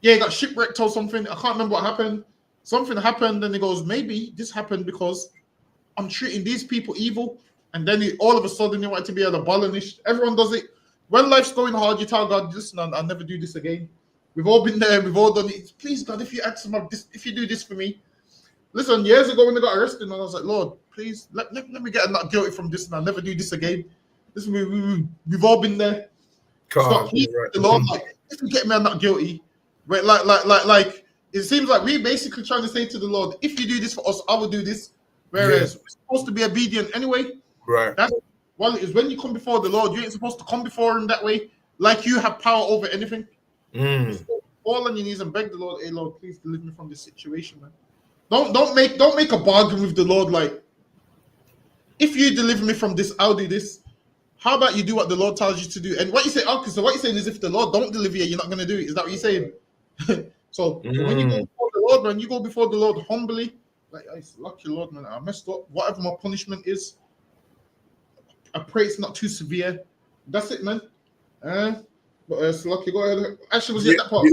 Yeah, he got shipwrecked or something. I can't remember what happened. Something happened, and he goes, maybe this happened because I'm treating these people evil. And then all of a sudden, he wanted to be an abolitionist. Everyone does it. When life's going hard, you tell God, listen, I'll never do this again. We've all been there. We've all done it. Please, God, if you ask him this, if you do this for me. Listen, years ago when they got arrested, and I was like, Lord, please let me get not guilty from this, and I'll never do this again. Listen, we've all been there. Stop right. The Lord, like, if you get me, I'm not guilty. Right? Like, it seems like we're basically trying to say to the Lord, if you do this for us, I will do this. Whereas we're supposed to be obedient anyway. Right. That's well, it's when you come before the Lord, you ain't supposed to come before him that way, like you have power over anything. Fall on your knees and beg the Lord, hey Lord, please deliver me from this situation, man. Don't make a bargain with the Lord like, if you deliver me from this, I'll do this. How about you do what the Lord tells you to do? And what you say, okay, so what you're saying is if the Lord don't deliver you, you're not going to do it. Is that what you're saying? So when you go before the Lord, man, you go before the Lord humbly. Like, it's lucky, Lord, man, I messed up. Whatever my punishment is, I pray it's not too severe. That's it, man. But it's lucky. Go ahead. Actually, was it that part?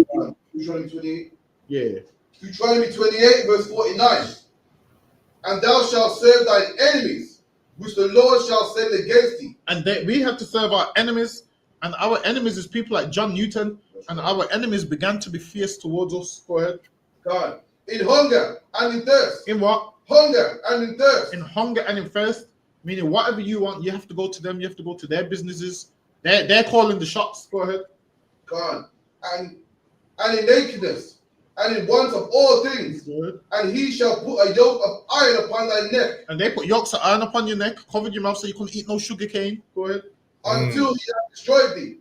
Deuteronomy 28. Yeah. Deuteronomy 28, verse 49. And thou shalt serve thine enemies, which the Lord shall send against thee. And we have to serve our enemies, and our enemies is people like John Newton. And our enemies began to be fierce towards us. Go ahead. God. In hunger and in thirst. In what? Hunger and in thirst. In hunger and in thirst, meaning whatever you want, you have to go to them. You have to go to their businesses. They're calling the shots. Go ahead. God. And in nakedness and in want of all things. Good. And he shall put a yoke of iron upon thy neck. And they put yokes of iron upon your neck, covered your mouth so you couldn't eat no sugar cane. Go ahead. Until he hath destroyed thee.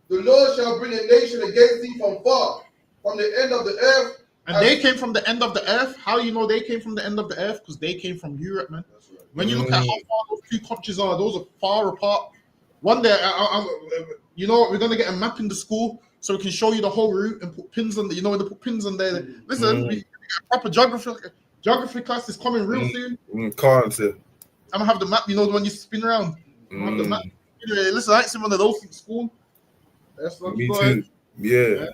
The Lord shall bring a nation against thee from far, from the end of the earth. And they came from the end of the earth. How you know they came from the end of the earth? Because they came from Europe, man. Right. When you look at how far those two countries are, those are far apart. One day, you know what? We're gonna get a map in the school so we can show you the whole route and put pins on. You know, they put pins on there. Listen, we get a proper geography class is coming real soon. Can't say. I'm gonna have the map. You know, the one you spin around. I'm gonna have the map. Anyway, listen, I ain't seen one of those in school. That's not Me good. too. Yeah.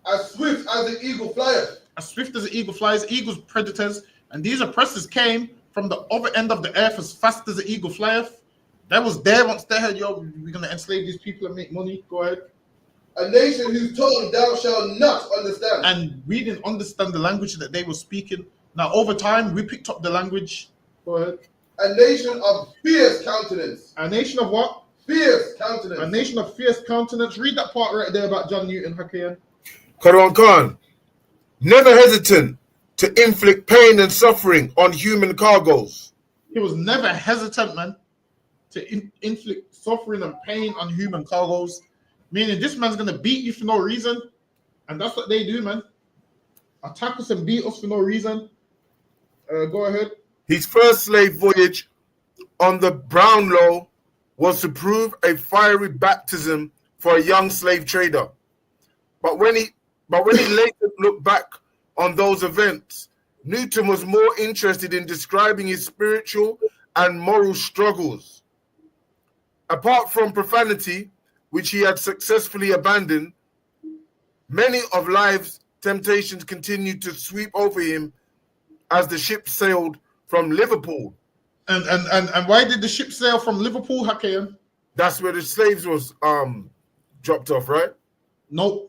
As swift as the eagle flieth. As swift as the eagle flies, eagles predators, and these oppressors came from the other end of the earth as fast as the eagle flieth. That was there once they heard, yo, we're gonna enslave these people and make money. Go ahead. A nation whose tongue thou shalt not understand. And we didn't understand the language that they were speaking. Now, over time, we picked up the language. Go ahead. A nation of fierce countenance. A nation of what? Fierce countenance. A nation of fierce countenance. Read that part right there about John Newton, Hakian. Quran Khan, never hesitant to inflict pain and suffering on human cargoes. He was never hesitant, man, to inflict suffering and pain on human cargoes. Meaning this man's going to beat you for no reason. And that's what they do, man. Attack us and beat us for no reason. Go ahead. His first slave voyage on the Brownlow was to prove a fiery baptism for a young slave trader. But when he later looked back on those events, Newton was more interested in describing his spiritual and moral struggles. Apart from profanity, which he had successfully abandoned, many of life's temptations continued to sweep over him as the ship sailed from Liverpool. And why did the ship sail from Liverpool, Hakeem? That's where the slaves was dropped off, right? Nope.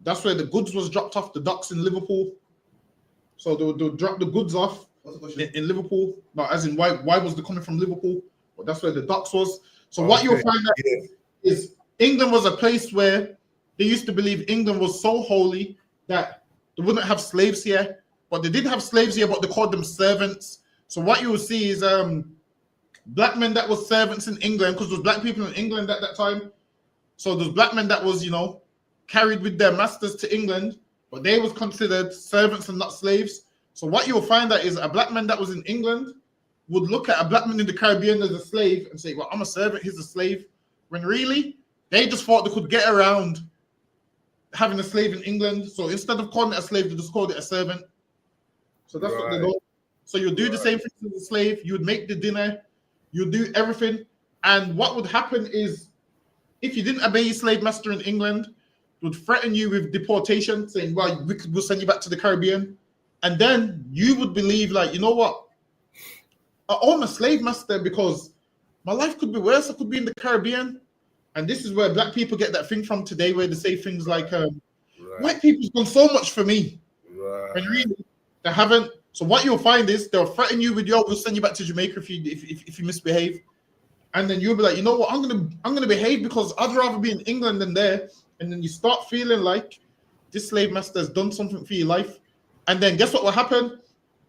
That's where the goods was dropped off the docks in Liverpool. So they'll drop the goods off in Liverpool. No, as in why was they coming from Liverpool? But that's where the docks was. So what you'll find out is England was a place where they used to believe England was so holy that they wouldn't have slaves here. But they did have slaves here, but they called them servants. So what you will see is black men that was servants in England, because there was black people in England at that time. So there's black men that was, carried with their masters to England, but they was considered servants and not slaves. So what you'll find out is a black man that was in England would look at a black man in the Caribbean as a slave and say, well, I'm a servant, he's a slave. When really, they just thought they could get around having a slave in England. So instead of calling it a slave, they just called it a servant. So that's what they do. So you'll do the same thing as a slave. You would make the dinner. You'll do everything. And what would happen is, if you didn't obey your slave master in England, they would threaten you with deportation, saying, well, we'll send you back to the Caribbean. And then you would believe, like, you know what? I own a slave master because my life could be worse. I could be in the Caribbean. And this is where black people get that thing from today, where they say things like, white people's done so much for me. And really, they haven't. So what you'll find is they'll threaten you with, we'll send you back to Jamaica if you misbehave. And then you'll be like, you know what, I'm gonna behave because I'd rather be in England than there. And then you start feeling like this slave master has done something for your life. And then guess what will happen?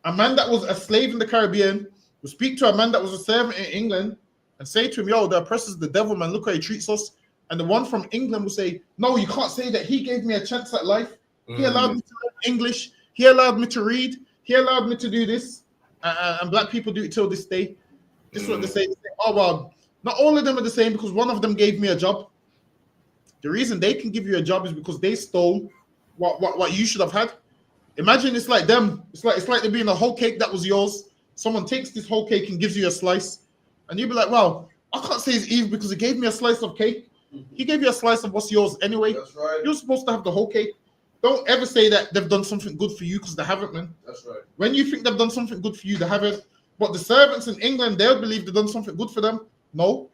A man that was a slave in the Caribbean will speak to a man that was a servant in England and say to him, yo, the oppressor's the devil, man, look how he treats us. And the one from England will say, no, you can't say that. He gave me a chance at life. He allowed me to learn English. He allowed me to read. He allowed me to do this. And black people do it till this day. This is what they say. They say, oh, well, not all of them are the same because one of them gave me a job. The reason they can give you a job is because they stole what you should have had. Imagine it's like them. It's like there being a whole cake that was yours. Someone takes this whole cake and gives you a slice. And you'll be like, well, I can't say it's Eve because he gave me a slice of cake. He gave you a slice of what's yours anyway. That's right. You're supposed to have the whole cake. Don't ever say that they've done something good for you because they haven't, man. That's right. When you think they've done something good for you, they haven't. But the servants in England, they'll believe they've done something good for them. No.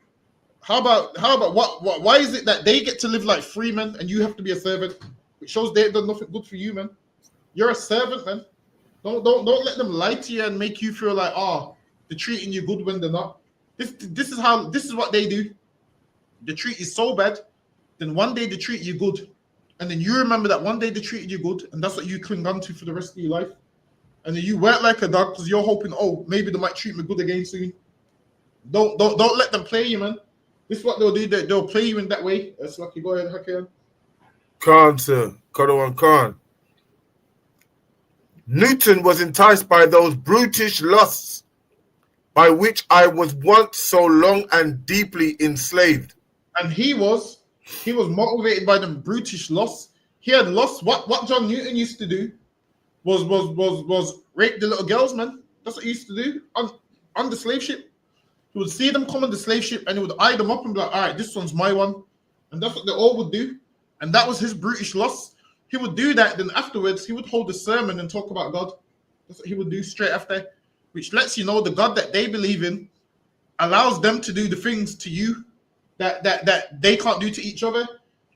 How about what? Why is it that they get to live like free men and you have to be a servant? It shows they've done nothing good for you, man. You're a servant, man. Don't let them lie to you and make you feel like, oh, they're treating you good when they're not. This is what they do. They treat you so bad, then one day they treat you good, and then you remember that one day they treated you good, and that's what you cling on to for the rest of your life. And then you work like a dog because you're hoping, oh, maybe they might treat me good again soon. Don't let them play you, man. This is what they'll do. They'll play you in that way. That's lucky. Go ahead, Hakan. Khan, sir. Kadawan Khan. Newton was enticed by those brutish lusts by which I was once so long and deeply enslaved. And he was motivated by them brutish lusts. He had lusts. What John Newton used to do was rape the little girls, man. That's what he used to do on the slave ship. He would see them come on the slave ship and he would eye them up and be like, all right, this one's my one. And that's what they all would do. And that was his brutish lust. He would do that. Then afterwards, he would hold a sermon and talk about God. That's what he would do straight after, which lets you know the God that they believe in allows them to do the things to you that they can't do to each other.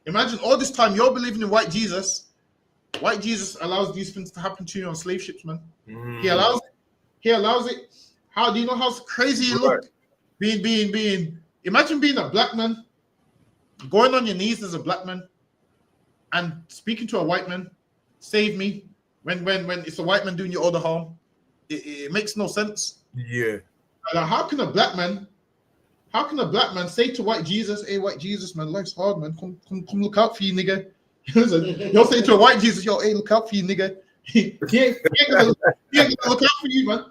Imagine all this time you're believing in white Jesus. White Jesus allows these things to happen to you on slave ships, man. He allows it. He allows it. How do you know how crazy you look? Imagine being a black man, going on your knees as a black man, and speaking to a white man, save me, when it's a white man doing you all the harm. It makes no sense. Yeah. Like, how can a black man say to white Jesus, hey, white Jesus, man, life's hard, man. Come look out for you, nigga. You'll say to a white Jesus, yo, hey, look out for you, nigga. He ain't gonna look out for you, man.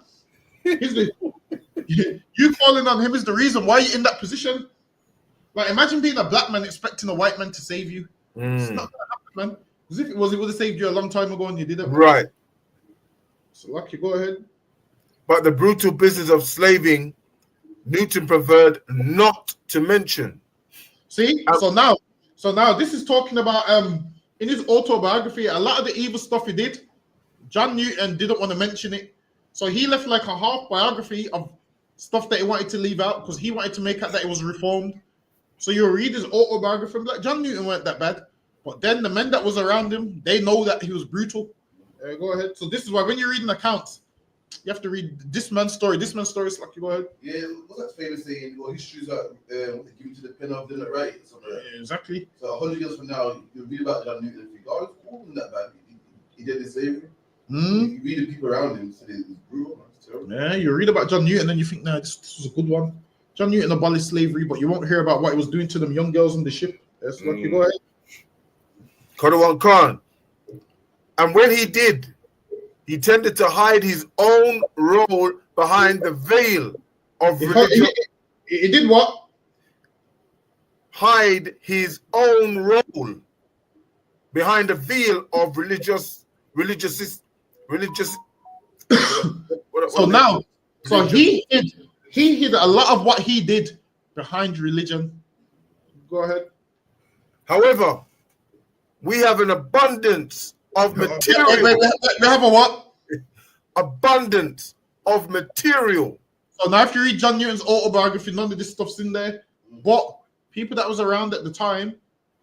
You falling on him is the reason why you're in that position. Like, imagine being a black man expecting a white man to save you. It's not gonna happen, man. Because if it was, it would have saved you a long time ago and you didn't. Right. So, Lucky, go ahead. But the brutal business of slaving, Newton preferred not to mention. See, so now this is talking about in his autobiography, a lot of the evil stuff he did, John Newton didn't want to mention it. So he left like a half biography of stuff that he wanted to leave out because he wanted to make out that it was reformed. So you read his autobiography, like John Newton weren't that bad, but then the men that was around him, they know that he was brutal. Go ahead. So this is why when you're reading accounts, you have to read this man's story. This man's story is like, go ahead. Yeah, what's that famous saying? Well, history's like what they give you to the pen of, didn't it, right? Yeah, exactly. So 100 years from now, you read about John Newton and think, oh, it's cool, wasn't that bad. He did the slavery. You read the people around him, so it's brutal. It's terrible. Yeah, you read about John Newton and you think, nah, this was a good one. John Newton abolished slavery, but you won't hear about what he was doing to them young girls on the ship. That's Lucky, go ahead. Kadawan Khan. And when he did, he tended to hide his own role behind the veil of religion. He did what? Hide his own role behind the veil of religious. So he hid a lot of what he did behind religion. Go ahead. However, we have an abundance of material. We have a what? Abundance of material. So now if you read John Newton's autobiography, none of this stuff's in there. But people that was around at the time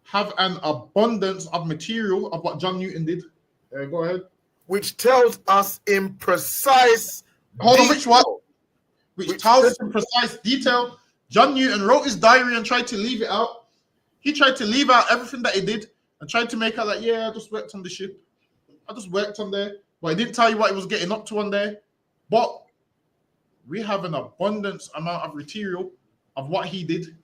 have an abundance of material of what John Newton did. Go ahead. Which tells us in precise Hold on, which one? Which tells us in precise detail. John Newton wrote his diary and tried to leave it out. He tried to leave out everything that he did and tried to make out like, yeah, I just worked on the ship. I just worked on there. But he didn't tell you what he was getting up to on there. But we have an abundance amount of material of what he did.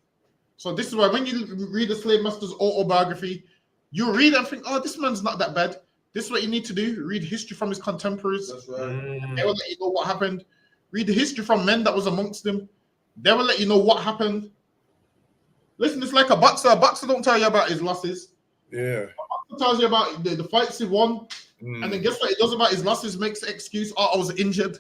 So this is why when you read the slave master's autobiography, you read it and think, oh, this man's not that bad. This is what you need to do. Read history from his contemporaries. That's right. They will let you know what happened. Read the history from men that was amongst them. They will let you know what happened. Listen, it's like a boxer. A boxer don't tell you about his losses. Yeah. A boxer tells you about the fights he won. And then guess what he does about his losses? Makes an excuse. Oh, I was injured.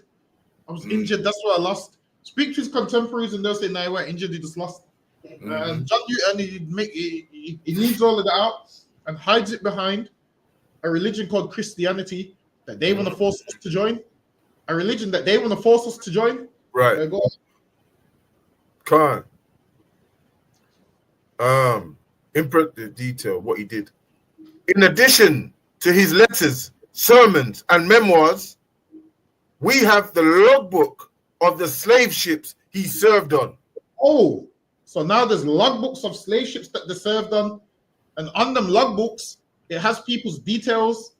I was injured. That's why I lost. Speak to his contemporaries and they'll say, no, you weren't injured. You just lost. And John Newton, he leaves all of that out and hides it behind a religion called Christianity that they want to force us to join. A religion that they want to force us to join. Right. Go on. Khan. imprint the detail what he did. In addition to his letters, sermons, and memoirs, we have the logbook of the slave ships he served on. Oh, so now there's logbooks of slave ships that they served on, and on them logbooks, it has people's details.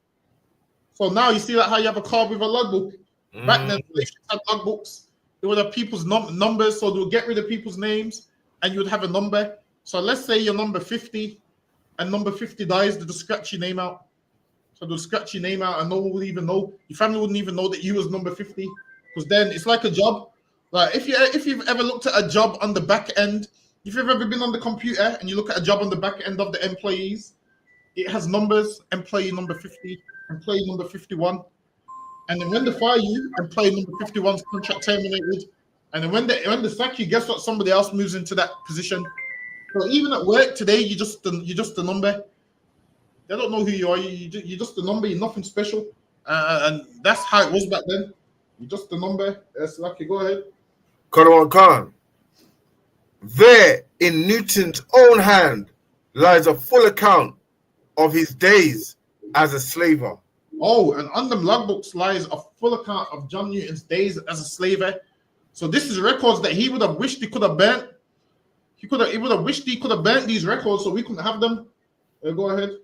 So now you see that how you have a card with a logbook. Back then, slave ships had logbooks. They would have people's numbers, so they would get rid of people's names, and you would have a number. So let's say you're number 50, and number 50 dies, they'll just scratch your name out. So they'll scratch your name out, and no one would even know. Your family wouldn't even know that you was number 50, because then it's like a job. Like if you've ever looked at a job on the back end, if you've ever been on the computer and you look at a job on the back end of the employees, it has numbers: employee number 50, employee number 51, and then when they fire you, employee number 51's contract terminated, and then when they sack you, guess what? Somebody else moves into that position. So even at work today, you're just a number. They don't know who you are. You're just a number. You're nothing special, and that's how it was back then. You're just a number. Lucky, go ahead. Karawan Khan. There, in Newton's own hand, lies a full account of his days as a slaver. Oh, and on them logbooks lies a full account of John Newton's days as a slaver. So this is records that he would have wished he could have burnt. He would have wished he could have burnt these records so we couldn't have them. Go ahead.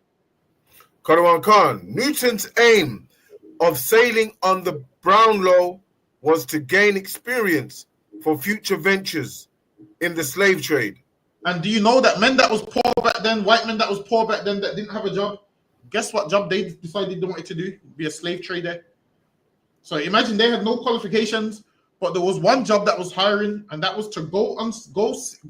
Karawan Khan. Newton's aim of sailing on the Brownlow was to gain experience for future ventures in the slave trade. And do you know that men that was poor back then, white men that was poor back then that didn't have a job, guess what job they decided they wanted to do? Be a slave trader. So imagine they had no qualifications, but there was one job that was hiring, and that was to go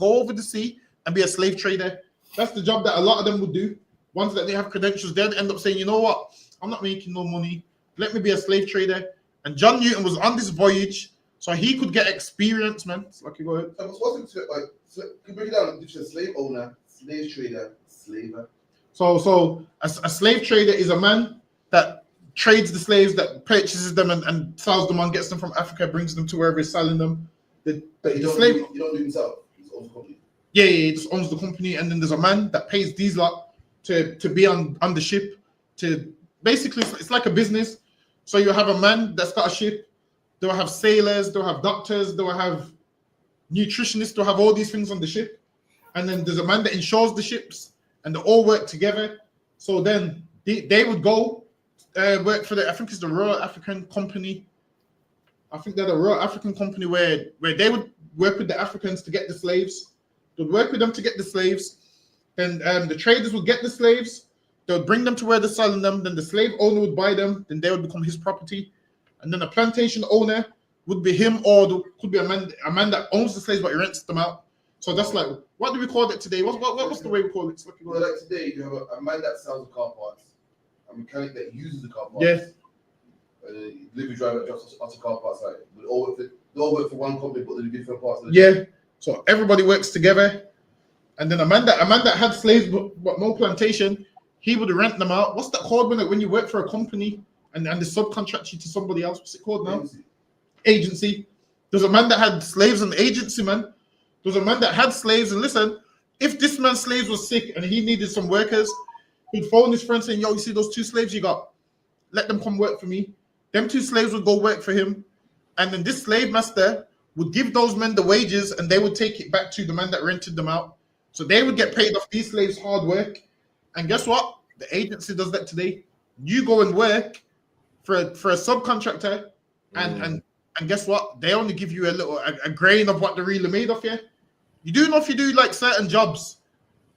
over the sea and be a slave trader. That's the job that a lot of them would do. Ones that they have credentials, they'd end up saying, you know what, I'm not making no money. Let me be a slave trader. And John Newton was on this voyage, so he could get experience, man. Lucky, go ahead. What's it like? So, can you break it down into a slave owner, slave trader, slaver? So a slave trader is a man that trades the slaves, that purchases them and sells them on, gets them from Africa, brings them to wherever he's selling them. You don't do himself. He owns the company. Yeah, he just owns the company, and then there's a man that pays these lot to be on the ship. To basically, it's like a business. So you have a man that's got a ship. They'll have sailors, they'll have doctors, they'll have nutritionists, they'll have all these things on the ship. And then there's a man that insures the ships, and they all work together. So then they would go work for I think it's the Royal African Company. I think they're the Royal African Company where they would work with the Africans to get the slaves. They'd work with them to get the slaves. Then the traders would get the slaves. They would bring them to where they're selling them. Then the slave owner would buy them. Then they would become his property. And then the plantation owner would be him, or there could be a man that owns the slaves but he rents them out. So that's like, what do we call it today? What's the way we call it? Well, like today, you have a man that sells the car parts, a mechanic that uses the car parts. Yeah. Delivery driver that drops off the car parts site. They all work for one company, but they do different parts. Yeah. So everybody works together. And then a man that had slaves but no plantation, he would rent them out. What's that called when you work for a company and they subcontract you to somebody else? What's it called now? Agency. There's a man that had slaves in the agency, man. There's a man that had slaves, and listen, if this man's slaves was sick and he needed some workers, he'd phone his friend saying, yo, you see those 2 slaves you got? Let them come work for me. Them 2 slaves would go work for him. And then this slave master would give those men the wages, and they would take it back to the man that rented them out. So they would get paid off these slaves' hard work. And guess what? The agency does that today. You go and work for a subcontractor, and guess what? They only give you a grain of what they're really made of here. You do know if you do like certain jobs,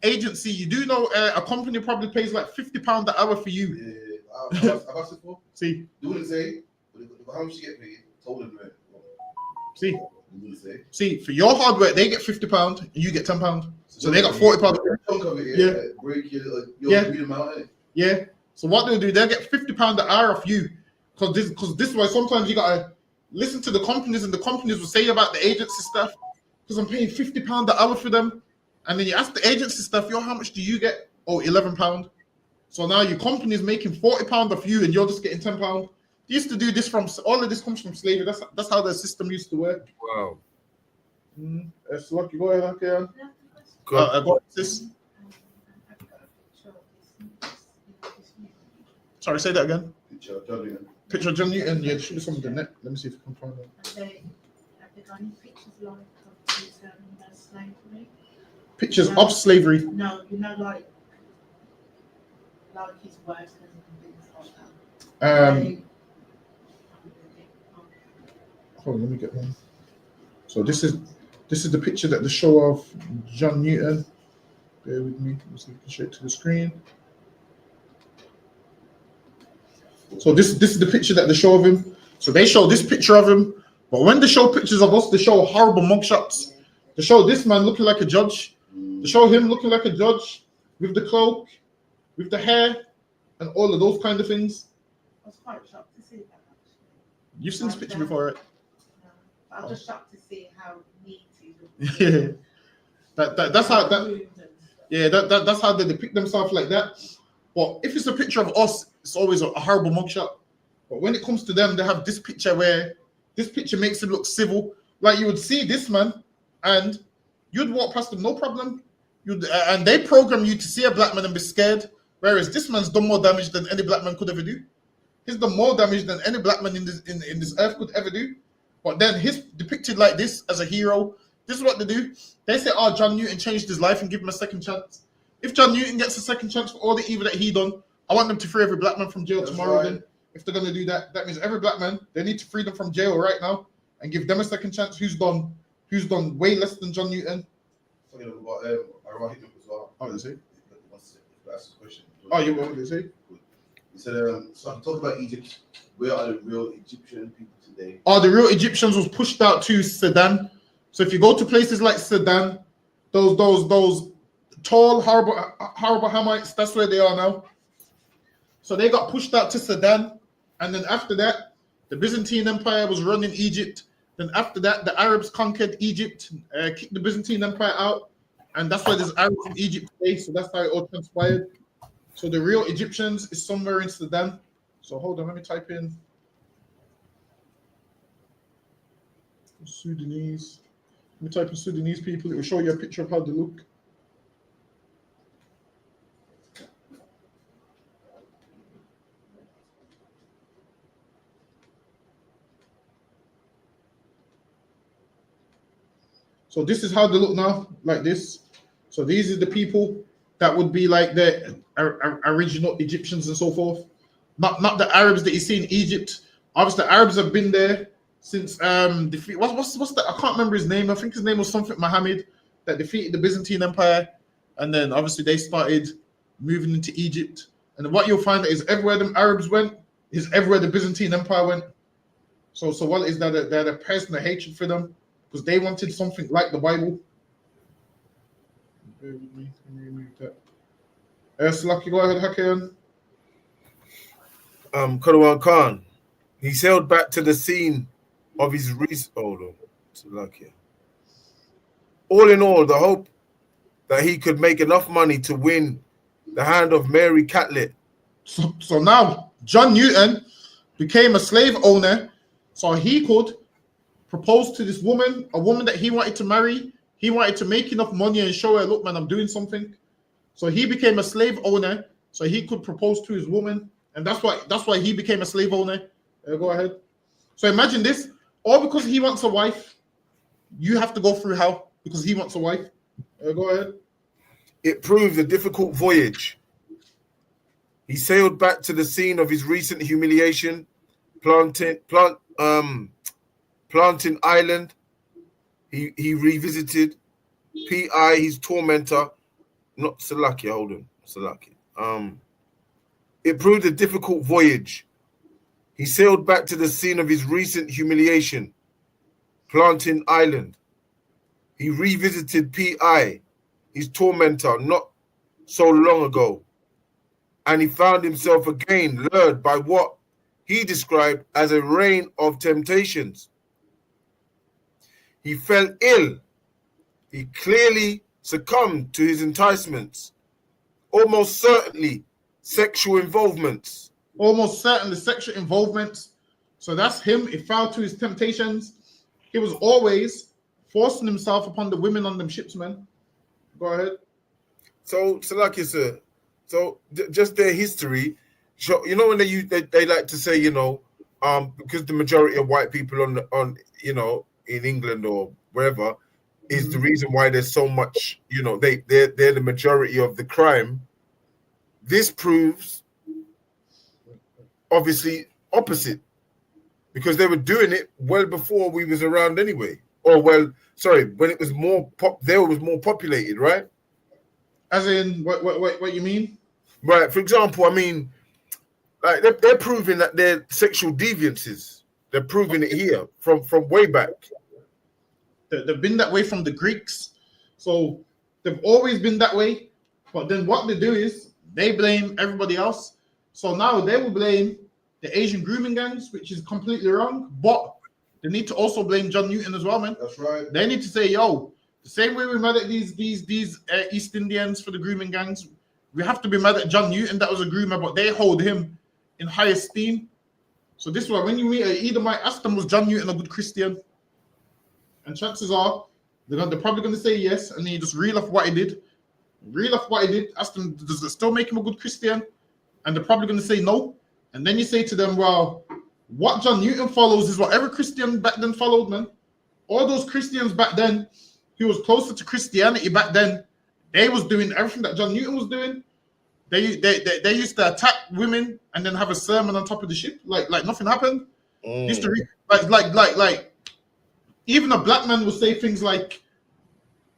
agency, you do know a company probably pays like £50 an hour for you. Yeah, I've asked it for. See? They wouldn't say, how much you get paid? Told them, right? See? They wouldn't say. See, for your hard work, they get £50 and you get £10. So they got £40. Chunk of it, yeah. Break your amount, innit? Yeah. So what they'll do, they'll get £50 an hour off you. Because this is why sometimes you gotta listen to the companies, and the companies will say about the agency stuff, because I'm paying £50 an hour for them. And then you ask the agency stuff, yo, how much do you get? Oh, £11. So now your company is making £40 off you, and you're just getting £10. They used to do this all of this comes from slavery. That's how the system used to work. Wow. It's lucky. Go ahead, okay. Go this. Sorry, say that again. Picture of John Newton. Picture of John Newton. Yeah, there should be some on the net. Let me see if I can find it. Have they got any pictures like of his slavery? Pictures of slavery. No, like his workers and things like that. Hold on, let me get one. So this is the picture that they show of John Newton. Bear with me. Let's see if I can show it to the screen. So this is the picture that they show of him. So they show this picture of him, but when they show pictures of us, they show horrible mugshots. They show this man looking like a judge. They show him looking like a judge with the cloak, with the hair, and all of those kind of things. I was quite shocked to see that actually. You've seen this picture before, right? No, I was just shocked to see how neat he Yeah. looked. That's how that's how they depict themselves like that. But if it's a picture of us, it's always a horrible mugshot. But when it comes to them, they have this picture where this picture makes him look civil. Like you would see this man and you'd walk past him, no problem. And they program you to see a black man and be scared. Whereas this man's done more damage than any black man could ever do. He's done more damage than any black man in this earth could ever do. But then he's depicted like this as a hero. This is what they do. They say, oh, John Newton changed his life and give him a second chance. If John Newton gets a second chance for all the evil that he done, I want them to free every black man from jail tomorrow. Right. Then, if they're going to do that, that means every black man, they need to free them from jail right now and give them a second chance who's done way less than John Newton. Talking about Iraq as well. Oh, did he say? That's the question. Oh, you what did he say? He said, so I'm talking about Egypt. Where are the real Egyptian people today? Oh, the real Egyptians was pushed out to Sudan. So if you go to places like Sudan, those tall, horrible Hamites, that's where they are now. So they got pushed out to Sudan. And then after that, the Byzantine Empire was running Egypt. Then after that, the Arabs conquered Egypt, kicked the Byzantine Empire out. And that's why there's Arabs in Egypt today. So that's how it all transpired. So the real Egyptians is somewhere in Sudan. So hold on, let me type in Sudanese. Let me type in Sudanese people. It will show you a picture of how they look. So this is how they look now, like this. So these are the people that would be like the original Egyptians and so forth. Not the Arabs that you see in Egypt. Obviously, the Arabs have been there since what's that? I can't remember his name. I think his name was something Muhammad that defeated the Byzantine Empire, and then obviously they started moving into Egypt. And what you'll find is everywhere them Arabs went is everywhere the Byzantine Empire went. So what is that? They're a personal hatred for them because they wanted something like the Bible. Bear with me. Let me remove that. Slaki, go ahead, Hakan. Karawan Khan, he sailed back to the scene of his recent. Hold on, Salakia. All in all, the hope that he could make enough money to win the hand of Mary Catlett. So now John Newton became a slave owner, so he could propose to this woman, a woman that he wanted to marry. He wanted to make enough money and show her, look, man, I'm doing something. So he became a slave owner, so he could propose to his woman. And that's why he became a slave owner. Go ahead. So imagine this, all because he wants a wife, you have to go through hell because he wants a wife. Go ahead. It proved a difficult voyage. He sailed back to the scene of his recent humiliation, Plantain Island. He revisited P.I., his tormentor, not Salakia, hold on, Salakia. It proved a difficult voyage. He sailed back to the scene of his recent humiliation, Plantain Island. He revisited P.I., his tormentor, not so long ago, and he found himself again lured by what he described as a rain of temptations. He fell ill. He clearly succumbed to his enticements, almost certainly sexual involvements. Almost certainly sexual involvements. So that's him. He fell to his temptations. He was always forcing himself upon the women on them ships, man. Go ahead. So like you said, just their history. So, you know, when they like to say, you know, because the majority of white people on you know, in England or wherever is the reason why there's so much, you know, they're the majority of the crime. This proves obviously opposite, because they were doing it well before we was around anyway. Or when it was more was more populated, right? As in, what you mean? Right. For example, I mean, like they're proving that they're sexual deviances. They're proving it here from way back. They've been that way from the Greeks, so they've always been that way. But then what they do is they blame everybody else. So now they will blame the Asian grooming gangs, which is completely wrong. But they need to also blame John Newton as well, man. That's right. They need to say, yo, the same way we mad at these East Indians for the grooming gangs, we have to be mad at John Newton that was a groomer, but they hold him in high esteem. So this is why when you meet an Edomite, ask them, was John Newton a good Christian? And chances are they're probably going to say yes, and then you just reel off what he did. Ask them, does it still make him a good Christian? And they're probably going to say no. And then you say to them, well, what John Newton follows is what every Christian back then followed, man. All those Christians back then, he was closer to Christianity back then. They was doing everything that John Newton was doing. They used to attack women and then have a sermon on top of the ship, like nothing happened. Used to like even a black man will say things like,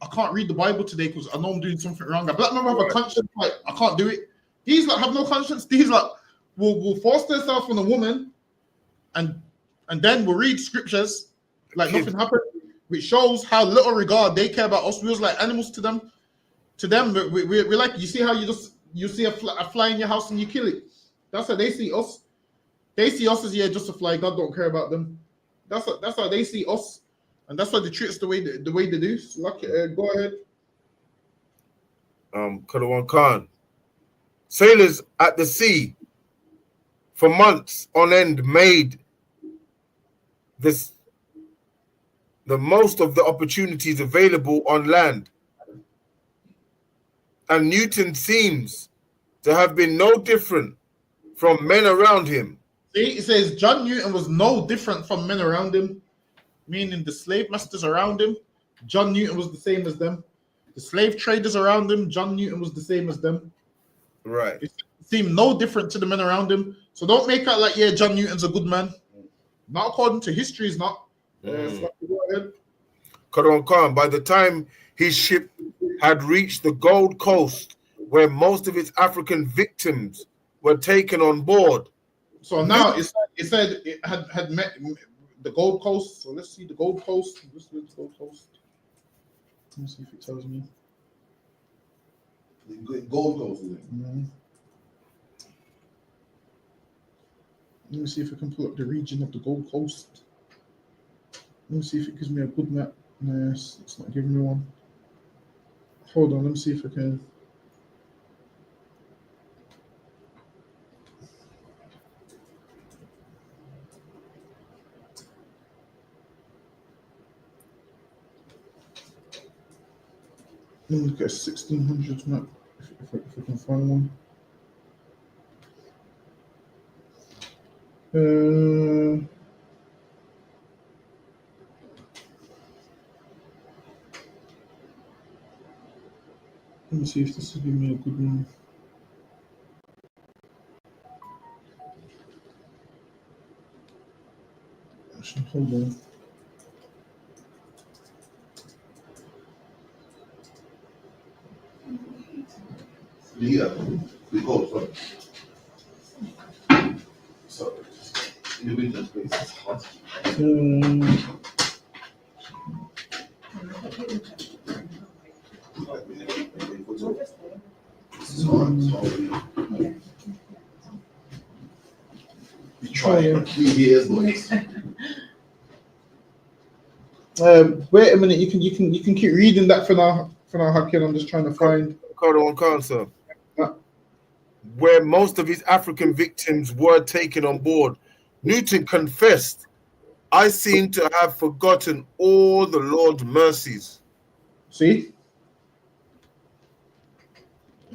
I can't read the Bible today because I know I'm doing something wrong. A black man will have a conscience, like, I can't do it. These like have no conscience. These like will force themselves on a woman and then we'll read scriptures like nothing happened, which shows how little regard they care about us. We was like animals to them. To them, we're like, you see how you see a fly in your house and you kill it. That's how they see us. They see us as just a fly. God don't care about them. That's how they see us. And that's why they treat us the way they do. So, go ahead. Kadawan Khan. Sailors at the sea for months on end made the most of the opportunities available on land. And Newton seems to have been no different from men around him. See, it says John Newton was no different from men around him. Meaning the slave masters around him, John Newton was the same as them. The slave traders around him, John Newton was the same as them. Right. It seemed no different to the men around him. So don't make out like, yeah, John Newton's a good man. Not according to history, he's not. So go ahead. Kadawan Khan, by the time his ship had reached the Gold Coast, where most of its African victims were taken on board. So now it said it had met the Gold Coast. So let's see the Gold Coast. Let's do the Gold Coast. Let me see if it tells me. The Gold Coast, is it? Mm-hmm. Let me see if I can pull up the region of the Gold Coast. Let me see if it gives me a good map. No, it's not giving me one. Hold on, let me see if I can. Let me look at a 1600s map if I can find one. Let me see if this will give me a good one. Actually, hold on. Yeah, the coast, sorry. In the winter space, it's hot. We try 3 years, boys. Wait a minute. You can keep reading that for now, Hakim. I'm just trying to find. Kadawan Khan, sir. Where most of his African victims were taken on board, Newton confessed, I seem to have forgotten all the Lord's mercies. See?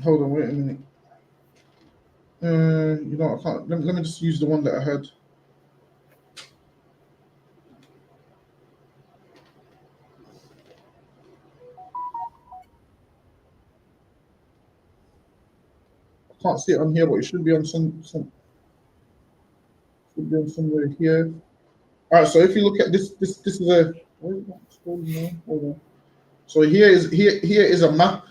Hold on, wait a minute. You know, I can't. Let me just use the one that I had. I can't see it on here, but it should be on some should be on somewhere here. All right, so if you look at this is a where is that scrolling now? Hold on. So here is a map.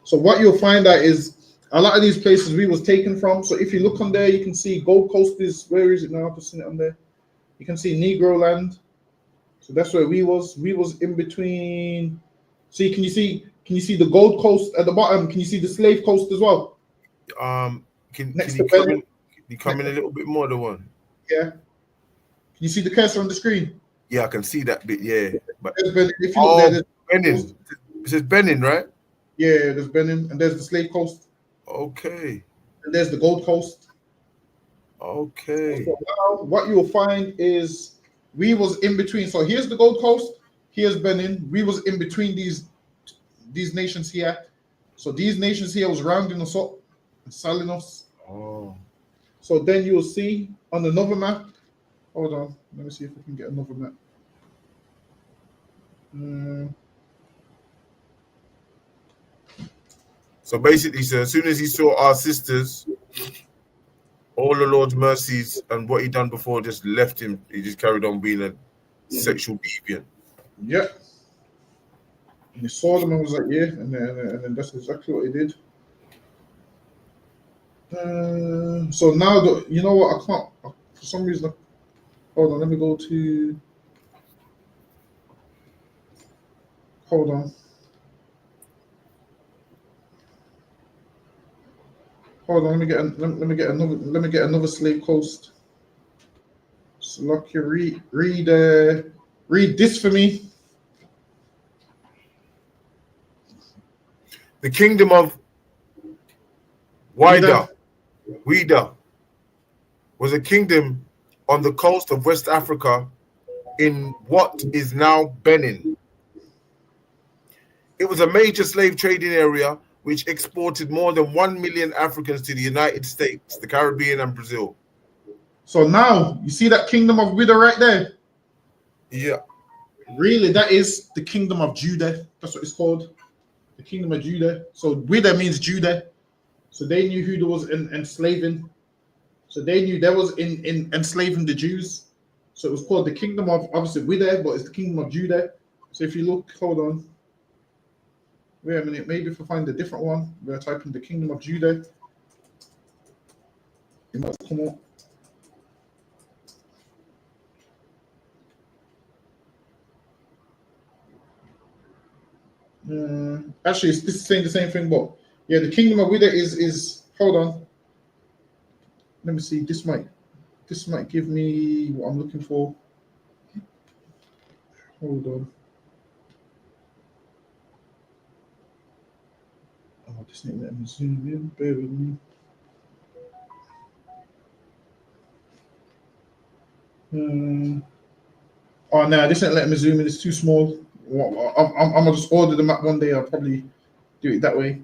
So what you'll find out is a lot of these places we was taken from. So if you look on there, you can see Gold Coast is where is it now? I've just seen it on there. You can see Negro Land. So that's where we was. We was in between. See, can you see the Gold Coast at the bottom? Can you see the Slave Coast as well? Can Next you to come Benin. in? You come in a little bit more, the one. Yeah. Can you see the cursor on the screen? Yeah, I can see that bit. Yeah, but There's Benin. If you look there, there's Benin. It says Benin, right? yeah, there's Benin, and there's the Slave Coast, Okay. and there's the Gold Coast. Okay. So now what you'll find is we was in between. So here's the Gold Coast, here's Benin. We was in between these nations here. So these nations here was rounding us up and selling us. Oh. So then you'll see on another map. Hold on, let me see if I can get another map. So basically, sir, as soon as he saw our sisters, all the Lord's mercies and what he done before just left him. He just carried on being a sexual deviant. Yep. And he saw them and was like, yeah, and then that's exactly what he did. So now, you know what? I can't, for some reason, hold on, let me go to, hold on. Hold on, let me get another Slave Coast. So like you read this for me. The kingdom of Wida was a kingdom on the coast of West Africa in what is now Benin. It was a major slave trading area which exported more than 1 million Africans to the United States, the Caribbean, and Brazil. So now you see that kingdom of Wida right there? Yeah. Really, that is the kingdom of Judah. That's what it's called. The kingdom of Judah. So Wida means Judah. So they knew who there was enslaving. So they knew there was in enslaving the Jews. So it was called the kingdom of, obviously Wida, but it's the kingdom of Judah. So if you look, hold on. Wait a minute, maybe if I find a different one, we're going to type in the kingdom of Judah. It might come up. Actually, this is saying the same thing, but yeah, the kingdom of Wida is hold on. Let me see. This might give me what I'm looking for. Hold on. Oh, this ain't letting me zoom in. Bear with me. Oh no, this ain't letting me zoom in. It's too small. I'm gonna just order the map one day. I'll probably do it that way.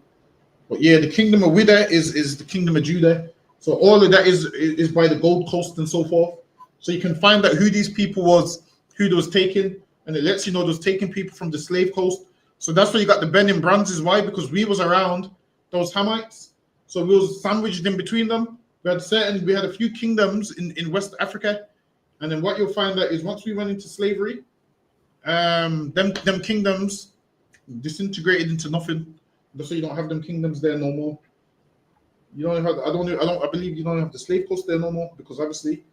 But yeah, the kingdom of Wida is the kingdom of Judah. So all of that is by the Gold Coast and so forth. So you can find out who these people was, who they was taking, and it lets you know those taking people from the slave coast. So that's why you got the Benin Bronzes. Why? Because we was around those Hamites. So we was sandwiched in between them. We had a few kingdoms in West Africa. And then what you'll find out is once we went into slavery, them kingdoms disintegrated into nothing. That's why you don't have them kingdoms there no more. You don't have. I believe you don't have the slave coast there no more because obviously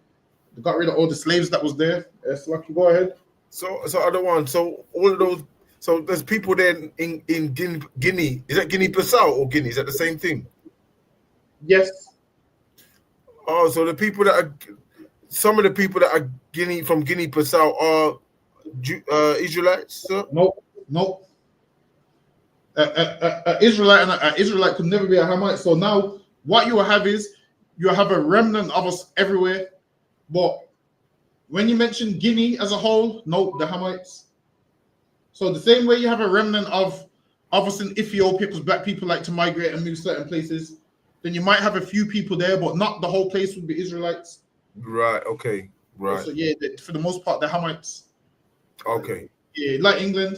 they got rid of all the slaves that was there. So like, go ahead. So other one. So all of those. So there's people there in Guinea. Is that Guinea-Bissau or Guinea? Is that the same thing? Yes. Oh, so the people that are some of the people that are from Guinea-Bissau are Israelites, sir? No. Israelite could never be a Hamite. So now what you will have is you have a remnant of us everywhere. But when you mention Guinea as a whole, no, the Hamites. So the same way you have a remnant of obviously in Ethiopia, because black people like to migrate and move certain places, then you might have a few people there, but not the whole place would be Israelites. Right. Okay. Right. So yeah, for the most part, they're Hamites. Okay. Yeah, like England,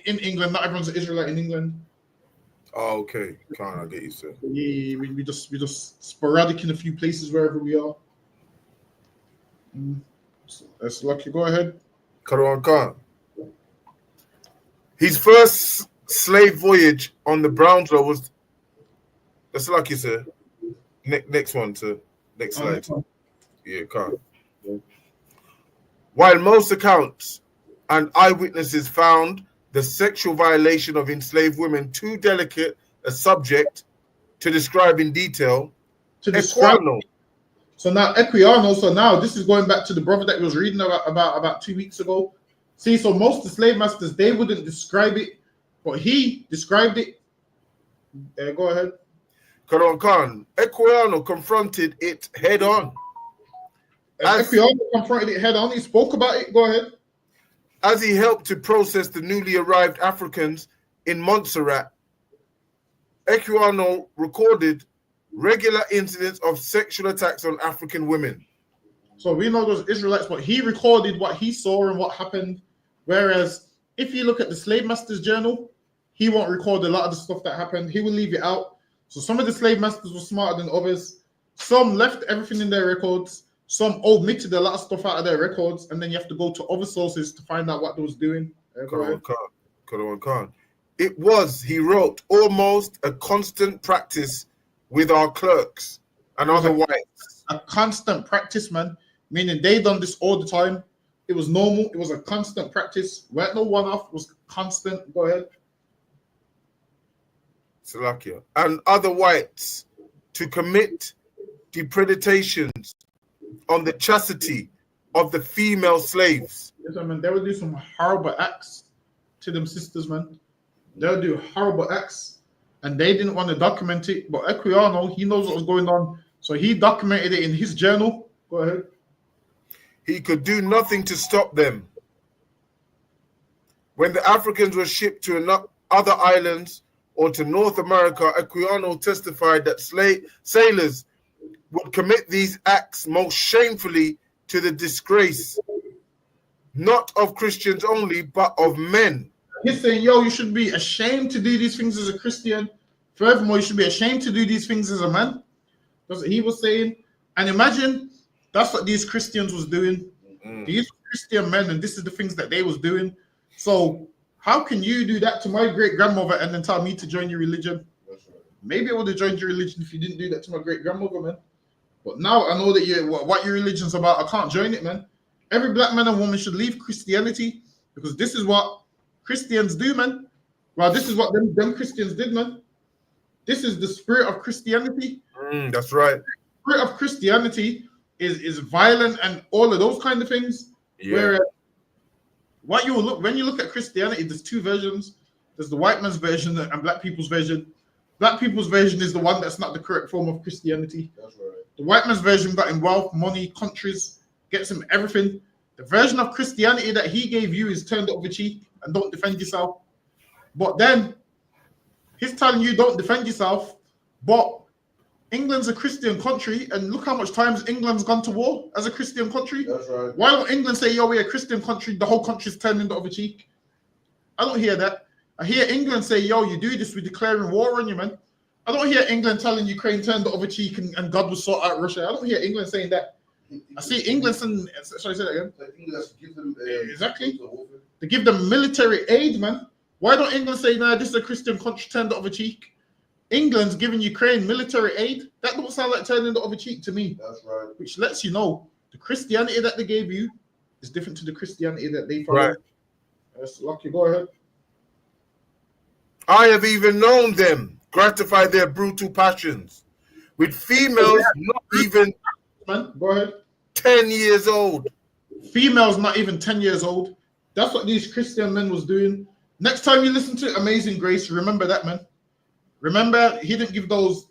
in England, not everyone's an Israelite in England. Oh, okay. Can't I get you, sir? Yeah, we just sporadic in a few places wherever we are. So that's lucky. Go ahead. Karan Khan. His first slave voyage on the Brownsville was. That's lucky, sir. Next one, sir. Next slide. Yeah, Khan. While most accounts and eyewitnesses found the sexual violation of enslaved women too delicate a subject to describe in detail, Equiano. So now Equiano. So now this is going back to the brother that was reading about 2 weeks ago. See, so most of the slave masters, they wouldn't describe it, but he described it. Go ahead. Karan Khan. Equiano confronted it head on. Equiano confronted it head on. He spoke about it. Go ahead. As he helped to process the newly arrived Africans in Montserrat, Equiano recorded regular incidents of sexual attacks on African women. So we know those Israelites, but he recorded what he saw and what happened. Whereas if you look at the slave master's journal, he won't record a lot of the stuff that happened. He will leave it out. So some of the slave masters were smarter than others. Some left everything in their records. Some omitted a lot of stuff out of their records, and then you have to go to other sources to find out what they was doing. Karan Khan. It was, he wrote, almost a constant practice with our clerks and other whites. A constant practice, man. Meaning they done this all the time. It was normal. It was a constant practice. Weren't no one-off. It was constant. Go ahead. Salakia. And other whites to commit depredations on the chastity of the female slaves. Yes, I mean, they would do some horrible acts to them sisters, man. They'll do horrible acts, and they didn't want to document it. But Equiano, he knows what was going on, so he documented it in his journal. Go ahead. He could do nothing to stop them. When the Africans were shipped to other islands or to North America, Equiano testified that sailors would commit these acts most shamefully to the disgrace, not of Christians only, but of men. He's saying, yo, you should be ashamed to do these things as a Christian. Furthermore, you should be ashamed to do these things as a man. That's what he was saying. And imagine that's what these Christians was doing. These Christian men, and this is the things that they was doing. So how can you do that to my great-grandmother and then tell me to join your religion? Maybe I would have joined your religion if you didn't do that to my great-grandmother, man. But now I know that what your religion's about, I can't join it, man. Every black man and woman should leave Christianity because this is what Christians do, man. Well, this is what them Christians did, man. This is the spirit of Christianity. That's right. The spirit of Christianity is violent and all of those kind of things. Yeah. Whereas what you will look when you look at Christianity, there's two versions. There's the white man's version and black people's version. Black people's version is the one that's not the correct form of Christianity. That's right. The white man's version got him wealth, money, countries, gets him everything. The version of Christianity that he gave you is turn the other cheek and don't defend yourself. But then he's telling you don't defend yourself. But England's a Christian country, and look how much times England's gone to war as a Christian country. That's right. Why don't England say, yo, we're a Christian country, the whole country's turning the other cheek? I don't hear that. I hear England say, yo, you do this, we're declaring war on you, man. I don't hear England telling Ukraine turn the other cheek and God will sort out Russia. I don't hear England saying that. I see England saying, sorry, say that again. Give them, exactly. To give them military aid, man. Why don't England say, nah, this is a Christian country, turn the other cheek? England's giving Ukraine military aid. That don't sound like turning the other cheek to me. That's right. Which lets you know the Christianity that they gave you is different to the Christianity that they follow. Right. That's lucky. Go ahead. I have even known them gratify their brutal passions with females not even Go ahead. 10 years old. Females not even 10 years old. That's what these Christian men was doing. Next time you listen to Amazing Grace, remember that, man. Remember, he didn't give those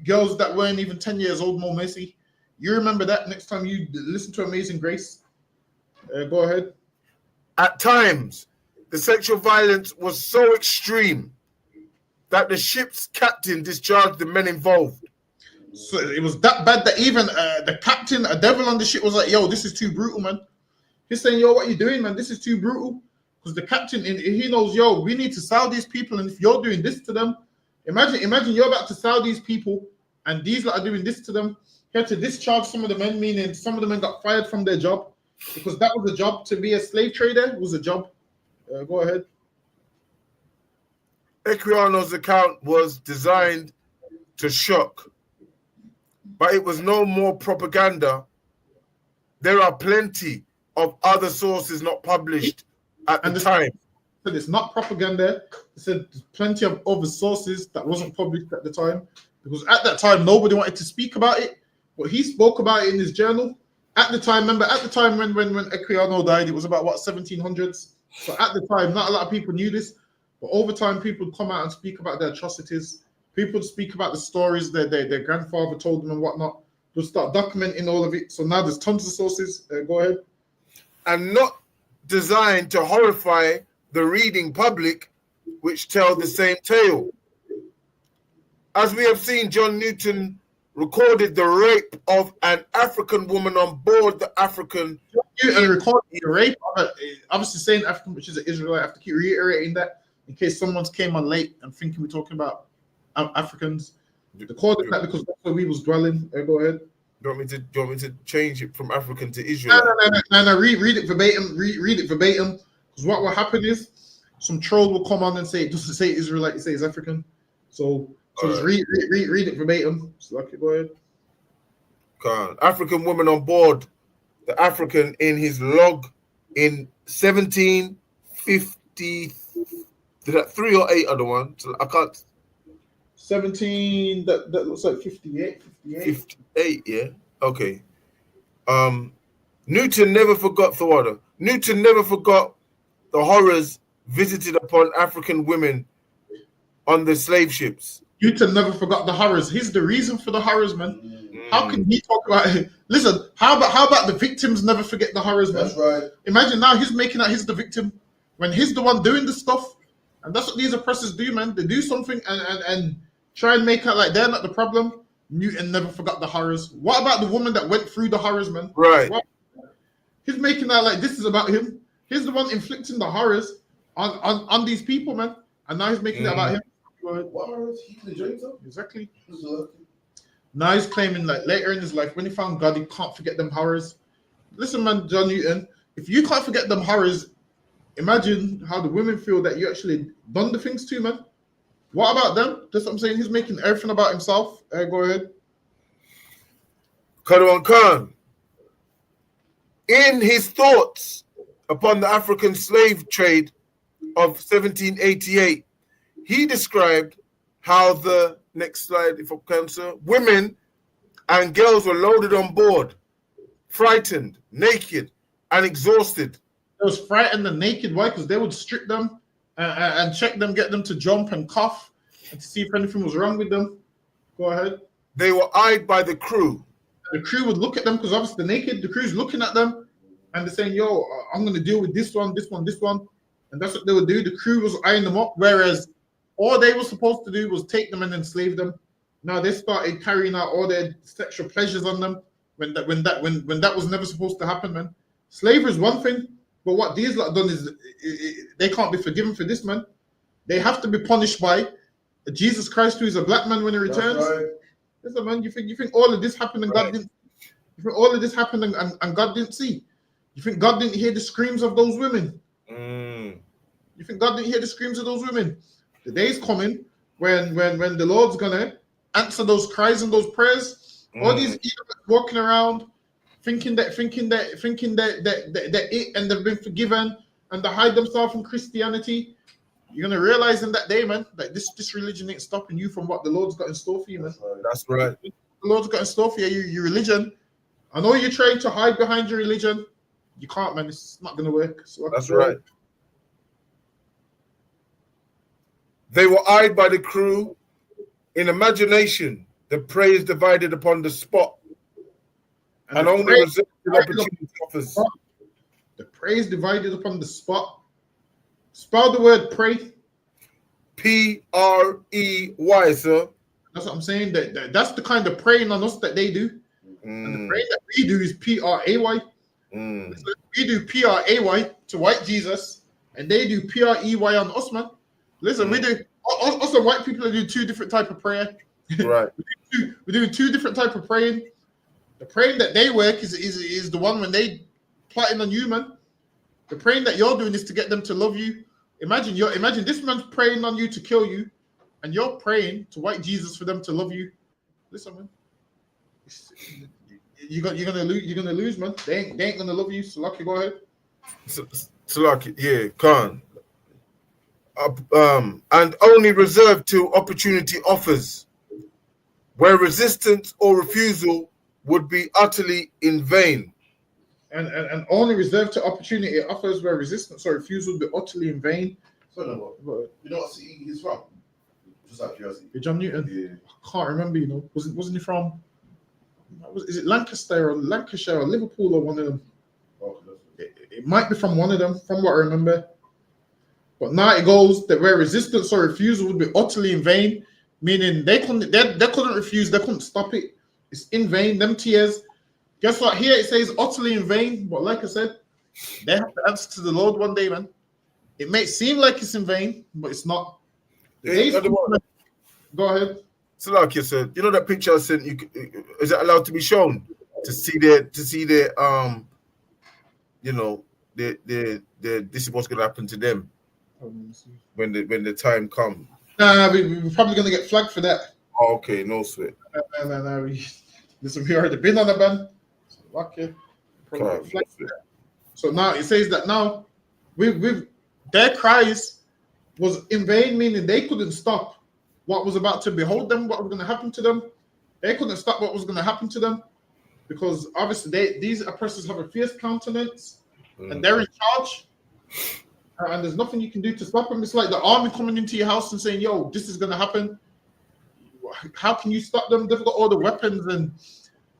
girls that weren't even 10 years old more mercy. You remember that next time you listen to Amazing Grace. Go ahead. At times, the sexual violence was so extreme that the ship's captain discharged the men involved. So it was that bad that even the captain, a devil on the ship, was like, "Yo, this is too brutal, man." He's saying, "Yo, what you doing, man? This is too brutal." Because the captain, he knows, "Yo, we need to sell these people, and if you're doing this to them, imagine you're about to sell these people, and these lot are doing this to them." He had to discharge some of the men, meaning some of the men got fired from their job because that was a job. To be a slave trader was a job. Go ahead. Equiano's account was designed to shock, but it was no more propaganda. There are plenty of other sources not published at the time. Said it's not propaganda. It said there's plenty of other sources that wasn't published at the time because at that time nobody wanted to speak about it. But he spoke about it in his journal. At the time, remember, at the time when Equiano died, it was about what 1700s. So at the time, not a lot of people knew this. But over time, people would come out and speak about their atrocities. People would speak about the stories that their grandfather told them and whatnot. They'll start documenting all of it. So now there's tons of sources. Go ahead. And not designed to horrify the reading public, which tell the same tale. As we have seen, John Newton recorded the rape of an African woman on board the African. And recording the rape, obviously saying African, which is an Israelite. I have to keep reiterating that in case someone's came on late and thinking we're talking about Africans. Recording that because that's where we was dwelling. Go ahead. Do you want me to change it from African to Israel? No. Read it verbatim. Read it verbatim. Because what will happen is some troll will come on and say it doesn't say Israelite, it says African. So just read it verbatim. So go ahead. African woman on board the African in his log in 1750. Did that 3 or 8 other one? So I can't. 17. That looks like 58. 58. Yeah. Okay. Newton never forgot Thawada. Newton never forgot the horrors visited upon African women on the slave ships. Newton never forgot the horrors. He's the reason for the horrors, man. How can he talk about it? Listen, how about the victims never forget the horrors, man? That's right. Imagine now he's making out he's the victim when he's the one doing the stuff. And that's what these oppressors do, man. They do something and try and make out like they're not the problem. Newton never forgot the horrors. What about the woman that went through the horrors, man? Right. He's making out like this is about him. He's the one inflicting the horrors on these people, man. And now he's making it about him. What horrors? He the jointer? Exactly. Now he's claiming like later in his life, when he found God, he can't forget them horrors. Listen, man, John Newton, if you can't forget them horrors, imagine how the women feel that you actually done the things to, man. What about them? That's what I'm saying. He's making everything about himself. Go ahead. Kadwan Khan, in his thoughts upon the African slave trade of 1788, he described how the next slide, if I can, sir, women and girls were loaded on board, frightened, naked, and exhausted. They was frightened and naked. Why? Because they would strip them and check them, get them to jump and cough, and to see if anything was wrong with them. Go ahead. They were eyed by the crew. The crew would look at them because obviously they're naked. The crew's looking at them and they're saying, "Yo, I'm going to deal with this one, this one, this one," and that's what they would do. The crew was eyeing them up, whereas all they were supposed to do was take them and enslave them. Now they started carrying out all their sexual pleasures on them when that was never supposed to happen, man. Slavery is one thing, but what these lot done is they can't be forgiven for this, man. They have to be punished by Jesus Christ, who is a black man when he returns. That's right. Listen, man, you think all of this happened and God didn't? You think all of this happened and God didn't see? You think God didn't hear the screams of those women? You think God didn't hear the screams of those women? The day's coming when the Lord's gonna answer those cries and those prayers. All these Edomites walking around thinking that it and they've been forgiven and they hide themselves from Christianity. You're gonna realize in that day, man, that this religion ain't stopping you from what the Lord's got in store for you, man. That's right. The Lord's got in store for you, your religion. I know you're trying to hide behind your religion. You can't, man. It's not gonna work. So that's right. They were eyed by the crew. In imagination, the prey is divided upon the spot, and only reserved opportunity offers. The prey is divided upon the spot. Spell the word pray. P-R-E-Y, sir. That's what I'm saying. That's the kind of praying on us that they do. And the praying that we do is P-R-A-Y. So we do P-R-A-Y to white Jesus, and they do P-R-E-Y on us, man. Listen, we do us and white people do two different type of prayer. Right. We're doing two different type of praying. The praying that they work is the one when they plotting on you, man. The praying that you're doing is to get them to love you. Imagine this man's praying on you to kill you, and you're praying to white Jesus for them to love you. Listen, man. You're gonna lose, man. They ain't gonna love you. Salaki, go ahead. Salaki, yeah, Khan. And only reserved to opportunity offers, where resistance or refusal would be utterly in vain. And only reserved to opportunity offers where resistance or refusal would be utterly in vain. So no, you know what city he's from? Just out of curiosity. John Newton. Yeah. I can't remember. You know, wasn't he from? Is it Lancaster or Lancashire or Liverpool or one of them? It might be from one of them, from what I remember. But now it goes that where resistance or refusal would be utterly in vain, meaning they couldn't refuse, they couldn't stop it. It's in vain. Them tears. Guess what? Here it says utterly in vain, but like I said, they have to answer to the Lord one day, man. It may seem like it's in vain, but it's not. Go ahead. So like you said, you know that picture I sent you, is it allowed to be shown to see their you know, their this is what's gonna happen to them when the time comes? Nah, we're probably gonna get flagged for that. Oh, okay, no sweat. No. Listen, we already been on a ban. So lucky. So now it says that now we've their cries was in vain, meaning they couldn't stop what was about to behold them, what was going to happen to them. They couldn't stop what was going to happen to them because obviously these oppressors have a fierce countenance and they're in charge. And there's nothing you can do to stop them. It's like the army coming into your house and saying, yo, this is going to happen. How can you stop them? They've got all the weapons and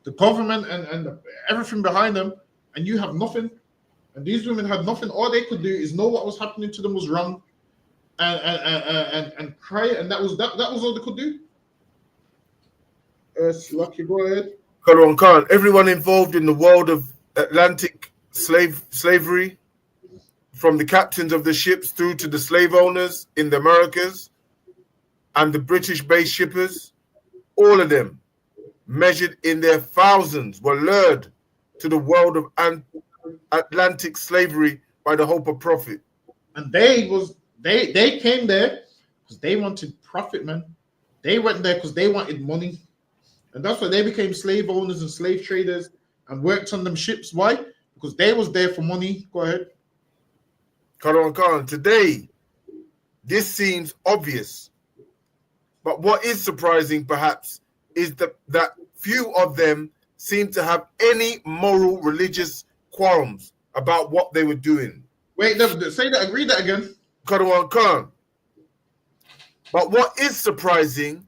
the government and everything behind them, and you have nothing. And these women had nothing. All they could do is know what was happening to them was wrong and cry, and that was all they could do. Lucky, go ahead. Khan, everyone involved in the world of Atlantic slavery, from the captains of the ships through to the slave owners in the Americas and the British-based shippers, all of them, measured in their thousands, were lured to the world of Atlantic slavery by the hope of profit. And they came there because they wanted profit, man. They went there because they wanted money. And that's why they became slave owners and slave traders and worked on them ships. Why? Because they was there for money. Go ahead. Khan, today, this seems obvious. But what is surprising, perhaps, is that few of them seem to have any moral, religious qualms about what they were doing. Wait, say that, read that again. Khan. But what is surprising,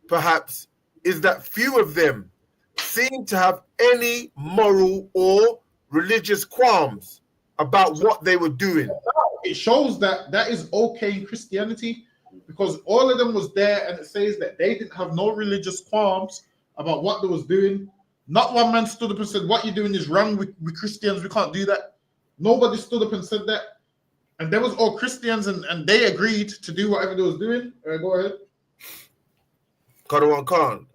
perhaps, is that few of them seem to have any moral or religious qualms about what they were doing. It shows that is okay in Christianity because all of them was there, and it says that they didn't have no religious qualms about what they was doing. Not one man stood up and said, what you're doing is wrong with Christians, we can't do that. Nobody stood up and said that. And there was all Christians, and they agreed to do whatever they was doing. Go ahead. Khan.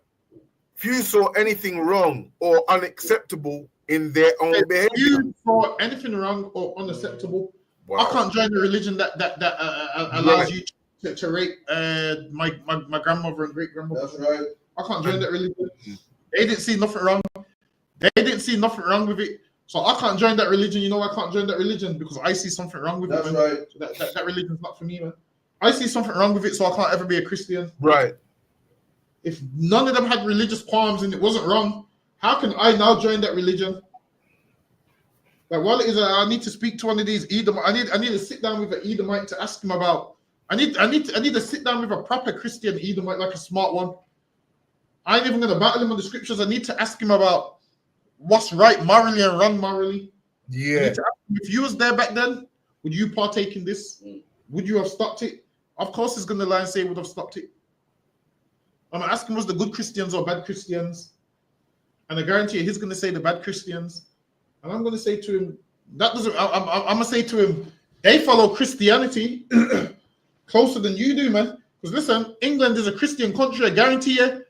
Few saw anything wrong or unacceptable in their own behavior. Few saw anything wrong or unacceptable. Wow. I can't join a religion that allows you to rape my grandmother and great grandmother. That's right. I can't join that religion. They didn't see nothing wrong. They didn't see nothing wrong with it. So I can't join that religion. You know, I can't join that religion because I see something wrong with it. That's right. That religion's not for me, man. I see something wrong with it, so I can't ever be a Christian. Right. If none of them had religious qualms and it wasn't wrong, how can I now join that religion? Like, while it is, I need to speak to one of these Edomites. I need to sit down with an Edomite to ask him about. I need to sit down with a proper Christian Edomite, like a smart one. I ain't even gonna battle him on the scriptures. I need to ask him about what's right morally and wrong morally. Yeah. I need to ask him, if you was there back then, would you partake in this? Would you have stopped it? Of course, he's gonna lie and say he would have stopped it. I'm gonna ask him, was the good Christians or bad Christians? And I guarantee you, he's gonna say the bad Christians. And I'm gonna say to him, that doesn't. I'm gonna say to him, they follow Christianity closer than you do, man. Because listen, England is a Christian country. I guarantee you,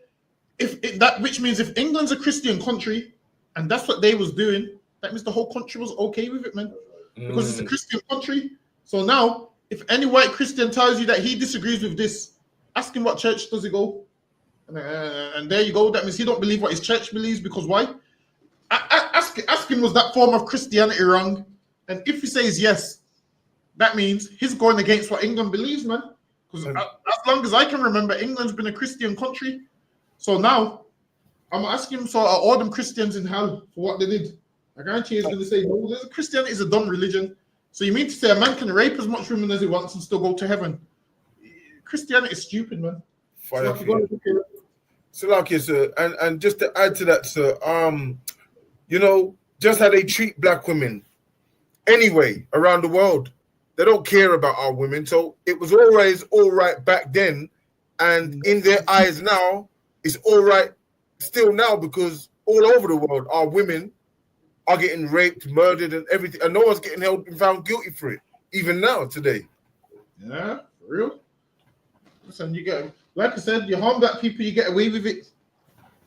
which means if England's a Christian country, and that's what they was doing, that means the whole country was okay with it, man. Because it's a Christian country. So now, if any white Christian tells you that he disagrees with this, ask him what church does he go, and there you go. That means he don't believe what his church believes. Because why? Ask him, was that form of Christianity wrong? And if he says yes, that means he's going against what England believes, man. Because as long as I can remember, England's been a Christian country. So now, I'm asking him, so are all them Christians in hell for what they did? I guarantee he's going to say, no, Christianity is a dumb religion. So you mean to say a man can rape as much women as he wants and still go to heaven? Christianity is stupid, man. So like you, sir, and just to add to that, sir, you know, just how they treat black women anyway around the world. They don't care about our women. So it was always all right back then, and in their eyes now, it's all right still now, because all over the world, our women are getting raped, murdered, and everything, and no one's getting held and found guilty for it, even now, today. Yeah, for real. Listen, you get, like I said, you harm black people, you get away with it.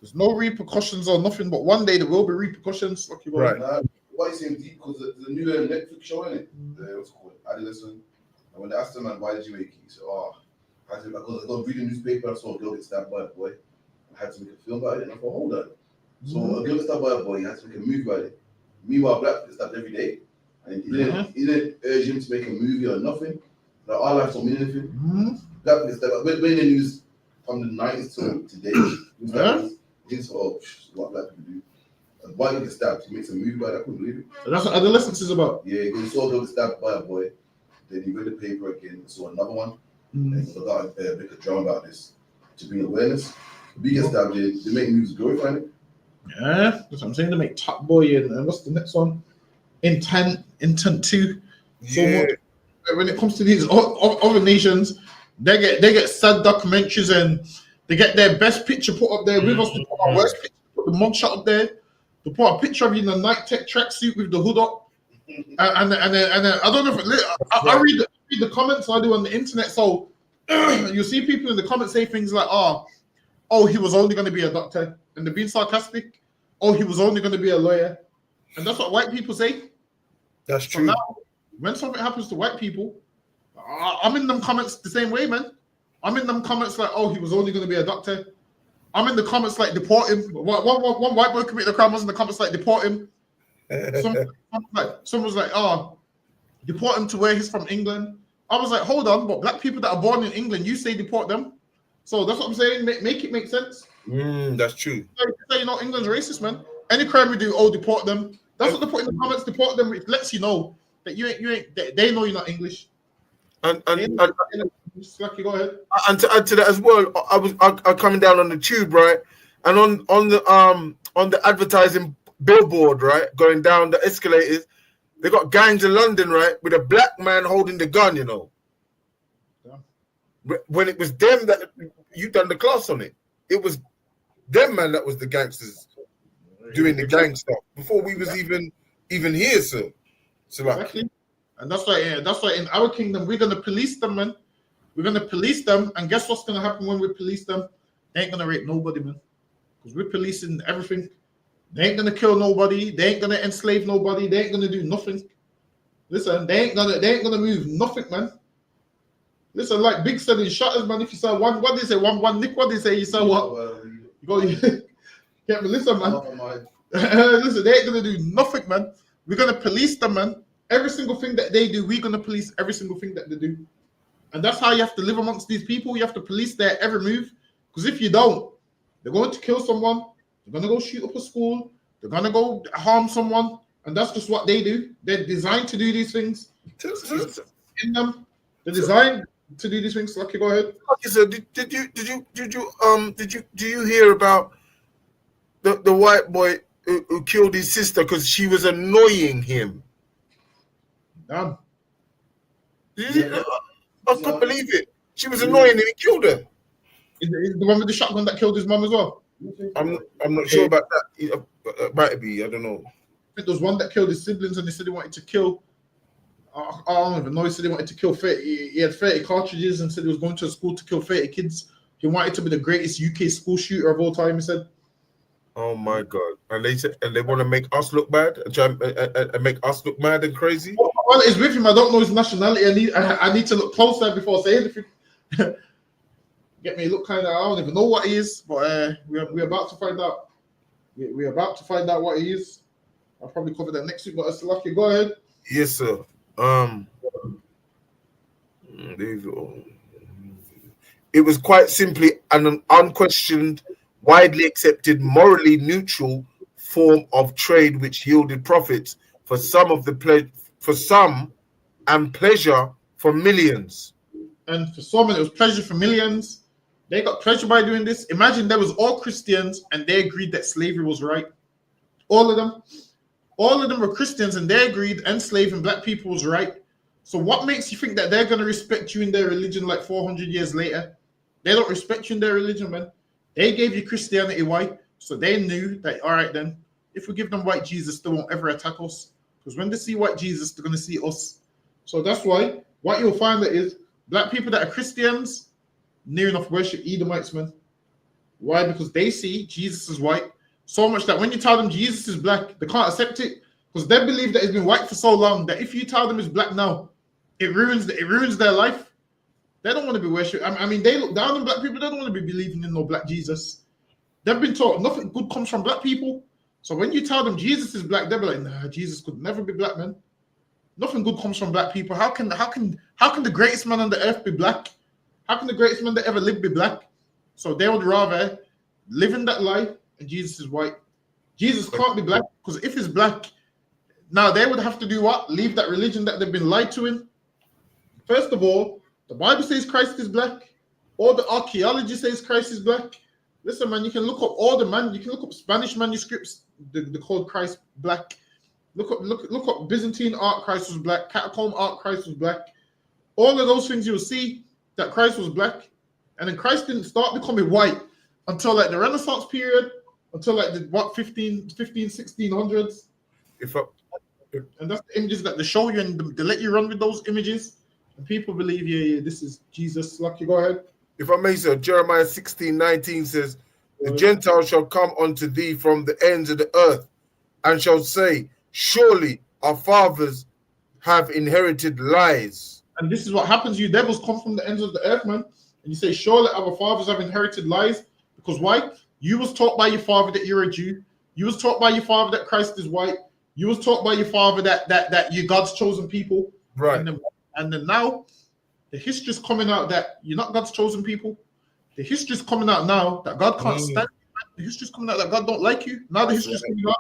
There's no repercussions or nothing, but one day there will be repercussions. Right. Why you saying deep? Because the new Netflix show, innit? What's it called? Adolescent. And when they asked him, man, why did you make it? He said, I said, because I got reading newspaper, I saw a girl get stabbed by a boy. I had to make a film about it, and I thought, hold on. So a girl get stabbed by a boy, he had to make a movie about it. Meanwhile, black people get stabbed every day. And he didn't urge him to make a movie or nothing. Like, our lives don't mean anything. Black people get stabbed. When the news from the 90s to today, it's what black people do. And why he get stabbed? He makes a movie about it. I couldn't believe it. And that's what adolescence is about. Yeah, he saw a girl get stabbed by a boy. Then he read the paper again, saw another one. And he got make a drama about this to bring awareness. We get stabbed, they make movies glorifying it. Yeah, that's what I'm saying. They make Top Boy and what's the next one? Intent 2. Yeah. So when it comes to these other nations, they get sad documentaries and they get their best picture put up there with us. They put our worst picture, put the mugshot up there. They put a picture of you in a night tech tracksuit with the hood up. And then I don't know if I read the comments I do on the internet. So you see people in the comments say things like, oh, he was only going to be a doctor. And they're being sarcastic. Oh, he was only going to be a lawyer. And that's what white people say. That's So true. now, when something happens to white people, I'm in them comments the same way, man. I'm in them comments like, oh, he was only going to be a doctor. I'm in the comments like, deport him. One white boy committed a crime, was in the comments like, deport him. Someone's like, oh, deport him to where he's from, England. I was like, hold on, but black people that are born in England, you say deport them. So that's what I'm saying. Make it make sense. That's true. Say, you know, England's racist, man. Any crime we do, deport them. That's what they put in the comments. Deport them. It lets you know that you ain't. They know you're not English. And Slacky, go ahead. And to add to that as well, I coming down on the tube, right, and on the advertising billboard, right, going down the escalators, they got gangs in London, right, with a black man holding the gun, you know. Yeah. When it was them that you done the class on it, it was them, man, that was the gangsters doing the gang stuff before we was even here, sir. So like, exactly. And that's why in our kingdom we're gonna police them, man. We're gonna police them, and guess what's gonna happen when we police them? They ain't gonna rape nobody, man, because we're policing everything. They ain't gonna kill nobody. They ain't gonna enslave nobody. They ain't gonna do nothing. Listen, they ain't gonna move nothing, man. Listen, like Big said in Shutters, man. If you saw one, what they say, one nick, what they say, you saw what? You go, can't listen, man. Listen, they ain't gonna do nothing, man. We're gonna police them, man. Every single thing that they do, we're gonna police every single thing that they do. And that's how you have to live amongst these people. You have to police their every move. Because if you don't, they're going to kill someone. They're going to go shoot up a school. They're going to go harm someone. And that's just what they do. They're designed to do these things. In them, they're designed to do these things. Lucky, go ahead. Okay, so did you hear about the white boy who killed his sister because she was annoying him? Damn. I couldn't believe it. She was annoying and he killed her. Is the one with the shotgun that killed his mum as well? I'm not sure about that. It might be. I don't know. I think there was one that killed his siblings, and he said he wanted to kill. I don't even know. He said he wanted to kill 30. He had 30 cartridges and said he was going to a school to kill 30 kids. He wanted to be the greatest UK school shooter of all time. He said. Oh my God! And they said, and they want to make us look bad and make us look mad and crazy. Well, it's with him. I don't know his nationality. I need to look closer before I say anything. Get me look kind of. I don't even know what he is, but we're about to find out. We're about to find out what he is. I'll probably cover that next week. But Salaki, go ahead. Yes, sir. It was quite simply an unquestioned, widely accepted, morally neutral form of trade which yielded profits for some and pleasure for millions. And for some, it was pleasure for millions. They got pleasure by doing this. Imagine there was all Christians and they agreed that slavery was right. All of them were Christians and they agreed enslaving black people was right. So what makes you think that they're going to respect you in their religion like 400 years later? They don't respect you in their religion, man. They gave you Christianity white, so they knew that, all right, then, if we give them white Jesus, they won't ever attack us. Because when they see white Jesus, they're going to see us. So that's why what you'll find that is black people that are Christians near enough worship Edomites, man. Why? Because they see Jesus is white so much that when you tell them Jesus is black, they can't accept it because they believe that it's been white for so long that if you tell them it's black now, it ruins their life. They don't want to be worshipped. I mean, they look down on black people. They don't want to be believing in no black Jesus. They've been taught nothing good comes from black people. So when you tell them Jesus is black, they'll be like, nah, Jesus could never be black, man. Nothing good comes from black people. How can the greatest man on the earth be black? How can the greatest man that ever lived be black? So they would rather live in that lie and Jesus is white. Jesus can't be black because if he's black, now they would have to do what? Leave that religion that they've been lied to in. First of all, the Bible says Christ is black. All the archaeology says Christ is black. Listen, man, you can look up Spanish manuscripts. They called Christ black. Look up Byzantine art. Christ was black. Catacomb art. Christ was black. All of those things you'll see that Christ was black, and then Christ didn't start becoming white until like the Renaissance period, until like the 1600s. And that's the images that they show you, and they let you run with those images. And people believe, yeah, this is Jesus. Lucky, go ahead. If I may, sir, Jeremiah 16:19 says, the Gentiles shall come unto thee from the ends of the earth, and shall say, surely our fathers have inherited lies. And this is what happens. You devils come from the ends of the earth, man. And you say, surely our fathers have inherited lies. Because why? You was taught by your father that you're a Jew. You was taught by your father that Christ is white. You was taught by your father that you're God's chosen people. Right. And then now, the history's coming out that you're not God's chosen people. The history's coming out now that God can't stand you. The history's coming out that God don't like you. Now the history's coming out.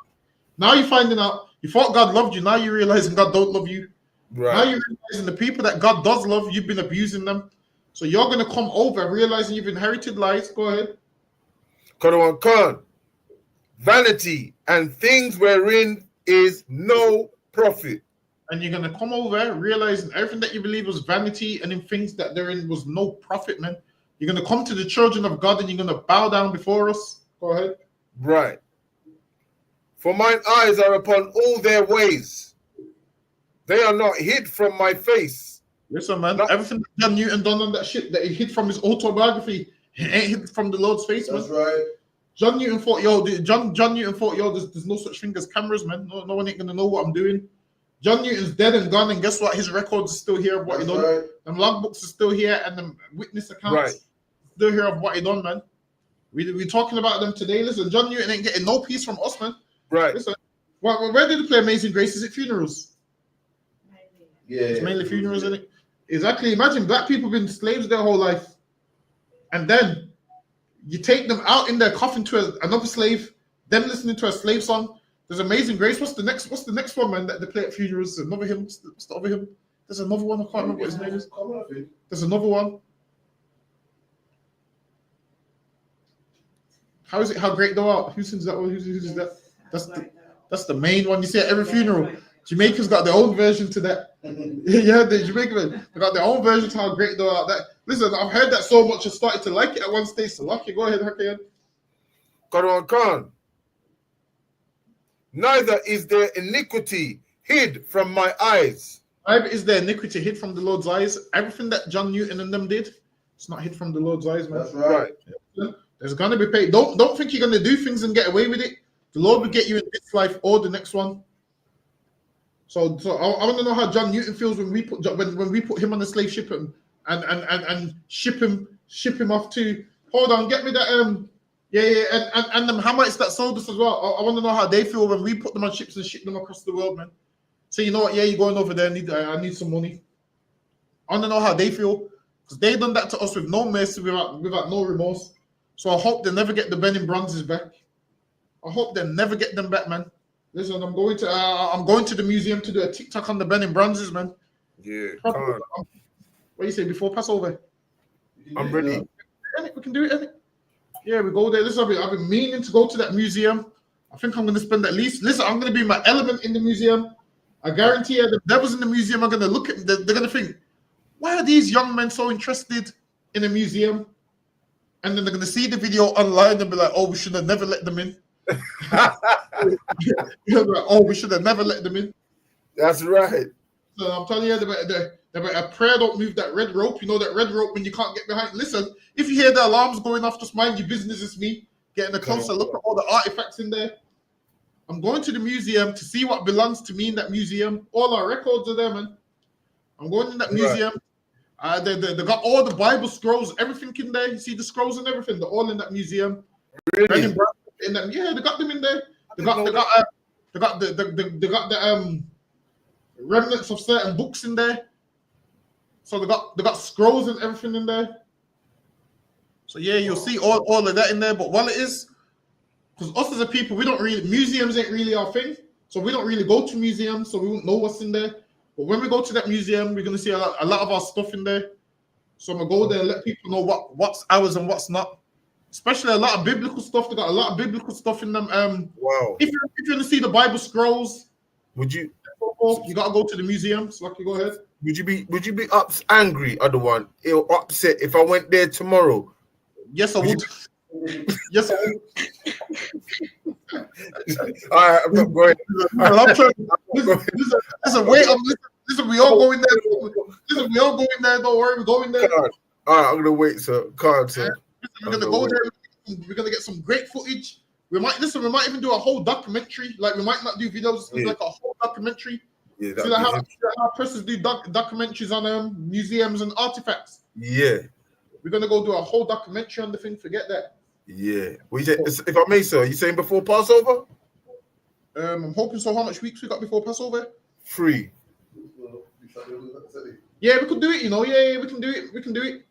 Now you're finding out you thought God loved you. Now you're realizing God don't love you. Right. Now you're realizing the people that God does love, you've been abusing them. So you're going to come over realizing you've inherited lies. Go ahead. Khan, vanity and things wherein is no profit. And you're going to come over realizing everything that you believe was vanity and in things that therein was no profit, man. You're going to come to the children of God and you're going to bow down before us. Go ahead. Right. For mine eyes are upon all their ways. They are not hid from my face. Listen, man, everything that John Newton done on that shit that he hid from his autobiography, he ain't hid from the Lord's face, man. That's right. John Newton thought, there's no such thing as cameras, man. No one ain't going to know what I'm doing. John Newton's dead and gone, and guess what? His records are still here of what he done. Right. Them logbooks are still here, and the witness accounts still here of what he done, man. We talking about them today. Listen, John Newton ain't getting no peace from us, man. Right. Listen, where did they play Amazing Grace? Is it funerals? Yeah. It's mainly funerals, isn't it? Exactly. Imagine black people been slaves their whole life, and then you take them out in their coffin to another slave, them listening to a slave song. There's Amazing Grace. What's the next one, man, that they play at funerals? Another hymn. What's the other hymn? There's another one. I can't remember what his name is. There's another one. How is it? How great thou art? Who sings that one? Who's that? That's the main one you see at every funeral. Jamaica's got their own version to that. Yeah, the Jamaican, they got their own version to how great thou art. Listen, I've heard that so much. I started to like it at one stage. So lucky. Go ahead, Hakian. Qadwan Khan. Neither is there iniquity hid from my eyes. Neither is there iniquity hid from the Lord's eyes. Everything that John Newton and them did, it's not hid from the Lord's eyes, man. That's right. There's gonna be paid. Don't think you're gonna do things and get away with it. The Lord will get you in this life or the next one. So I want to know how John Newton feels when we put him on the slave ship and ship him off to. Hold on, get me that and them Hamites that sold us as well. I want to know how they feel when we put them on ships and ship them across the world, man. So you know what? Yeah, you're going over there. I need some money. I want to know how they feel because they done that to us with no mercy, without no remorse. So I hope they never get the Benin bronzes back. I hope they never get them back, man. Listen, I'm going to the museum to do a TikTok on the Benin bronzes, man. Yeah, What do you say before Passover? I'm ready. We can do it. Yeah, we go there. Listen, I've been meaning to go to that museum. I think I'm going to spend at least. Listen, I'm going to be in my element in the museum. I guarantee you, the devils in the museum are going to look at. They're going to think, why are these young men so interested in a museum? And then they're going to see the video online and be like, oh, we should have never let them in. We should have never let them in. That's right. So I'm telling you, a prayer don't move that red rope. You know that red rope when you can't get behind. Listen, if you hear the alarms going off, just mind your business. It's me getting a closer look at all the artifacts in there. I'm going to the museum to see what belongs to me in that museum. All our records are there, man. I'm going in that museum. They got all the Bible scrolls, everything in there. You see the scrolls and everything. They're all in that museum. Really? Yeah, they got them in there. They got the remnants of certain books in there. So they got scrolls and everything in there. So yeah, you'll see all of that in there. But while it is, because us as a people, museums ain't really our thing. So we don't really go to museums, so we won't know what's in there. But when we go to that museum, we're gonna see a lot of our stuff in there. So I'm gonna go there and let people know what's ours and what's not. Especially a lot of biblical stuff. They got a lot of biblical stuff in them. Wow. If you're gonna see the Bible scrolls, you gotta go to the museum. So like, you go ahead. Would you be angry, other one, or upset if I went there tomorrow? Yes, I would. Yes, I would. All right, I'm not going. Listen, wait up. Listen, we all going there. Listen, we all going there. Don't worry, we're going there. All right, I'm gonna wait, sir. Sir. We're gonna go there. We're gonna get some great footage. We might even do a whole documentary. Like, we might not do videos, like a whole documentary. Yeah, see how persons do documentaries on museums and artifacts. Yeah. We're gonna go do a whole documentary on the thing. Forget that. Yeah. What you say, if I may, sir, you saying before Passover? I'm hoping so. How much weeks we got before Passover? 3. Yeah, we could do it. You know, yeah, we can do it. We can do it.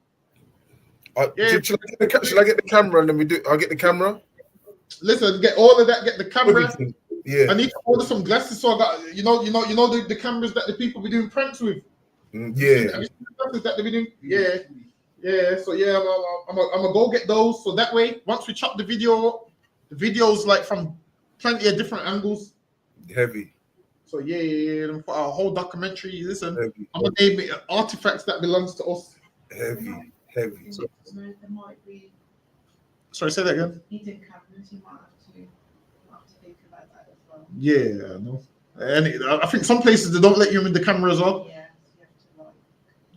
Should I get the camera and then I'll get the camera? Listen, get all of that. Get the camera. Everything. Yeah. I need to order some glasses, so I got you know the cameras that the people be doing pranks with. Yeah. Have you seen the glasses that they be doing? Yeah. So yeah, I'm gonna go get those. So that way, once we chop the videos like from plenty of different angles. Heavy. So yeah. For our whole documentary, listen, Heavy. I'm gonna name it artifacts that belongs to us. Heavy. So there might be. Sorry, say that again. Needing cameras, you might have to think about that as well. Yeah, no. And I think some places they don't let you in the camera as well. Yeah,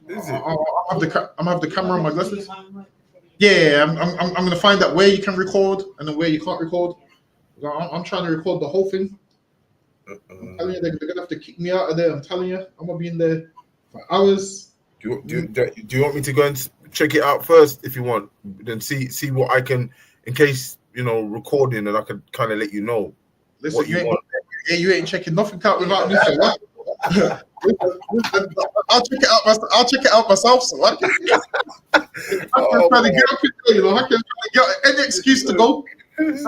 you have to Is it? I'm gonna have the camera on my glasses. Yeah, I'm gonna find out where you can record and then where you can't record. I'm trying to record the whole thing. I'm telling you, they're gonna have to kick me out of there. I'm telling you, I'm gonna be in there for hours. Do you want me to go and check it out first if you want? Then see what I can, in case recording, and I could kind of let you know. Listen, what you ain't checking nothing out without me. So I'll check it out myself. So I can try to get up in there, I can get any excuse to go. I'm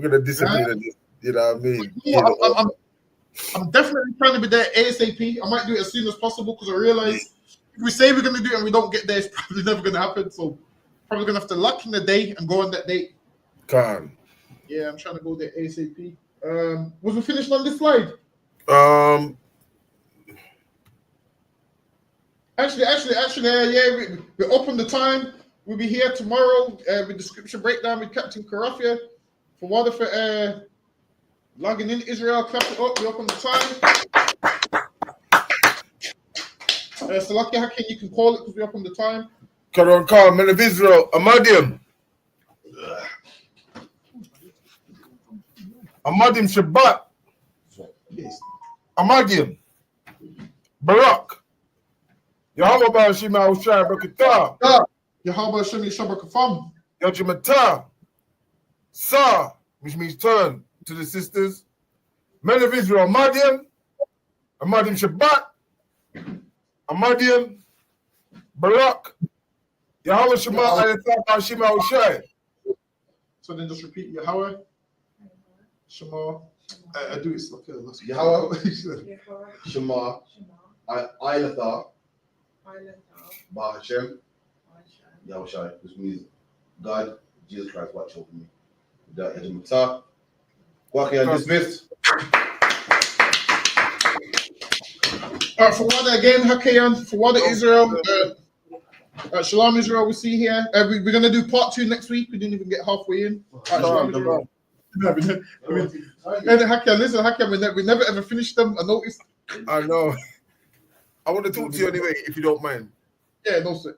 gonna disappear. You know what I mean? Yeah, I'm definitely trying to be there ASAP. I might do it as soon as possible because I realize if we say we're going to do it and we don't get there, it's probably never going to happen. So probably going to have to lock in the day and go on that date. Yeah, I'm trying to go there ASAP. Was we finished on this slide? Actually, yeah, we're up on the time. We'll be here tomorrow with the scripture breakdown with Captain Karafia. For Waterford, logging in Israel, clap it up. We're up on the time. So lucky, how can you can call it because we're up on the time. Karon Khan, men of Israel, Amadim. Amadim Shabbat. Amadim. Barak. Yahweh Bashima Ushai Bakata. Yahweh Shemi Shabakafam. Yajimata. Sa, which means turn to the sisters. Men of Israel, Amadim. Amadim Shabbat. Amadim. Barak. Yahweh Shema Ayatah Shema Ushai. So then just repeat Yahweh. Shema. I do it. Okay, Yahweh. Shema. Ayatah. Ba Hashem. Yahushai, which means God, Jesus Christ, watch over me. That is Matah. Walking and dismissed. All right, for Wada again, Hakayan, for Wada Israel, Shalom Israel, we'll see here. We're going to do part 2 next week. We didn't even get halfway in. Shalom Israel. And Hakayan, listen, Hakayan, we never ever finished them. I noticed. I know. I want to talk to you anyway, if you don't mind. Yeah, no, sir.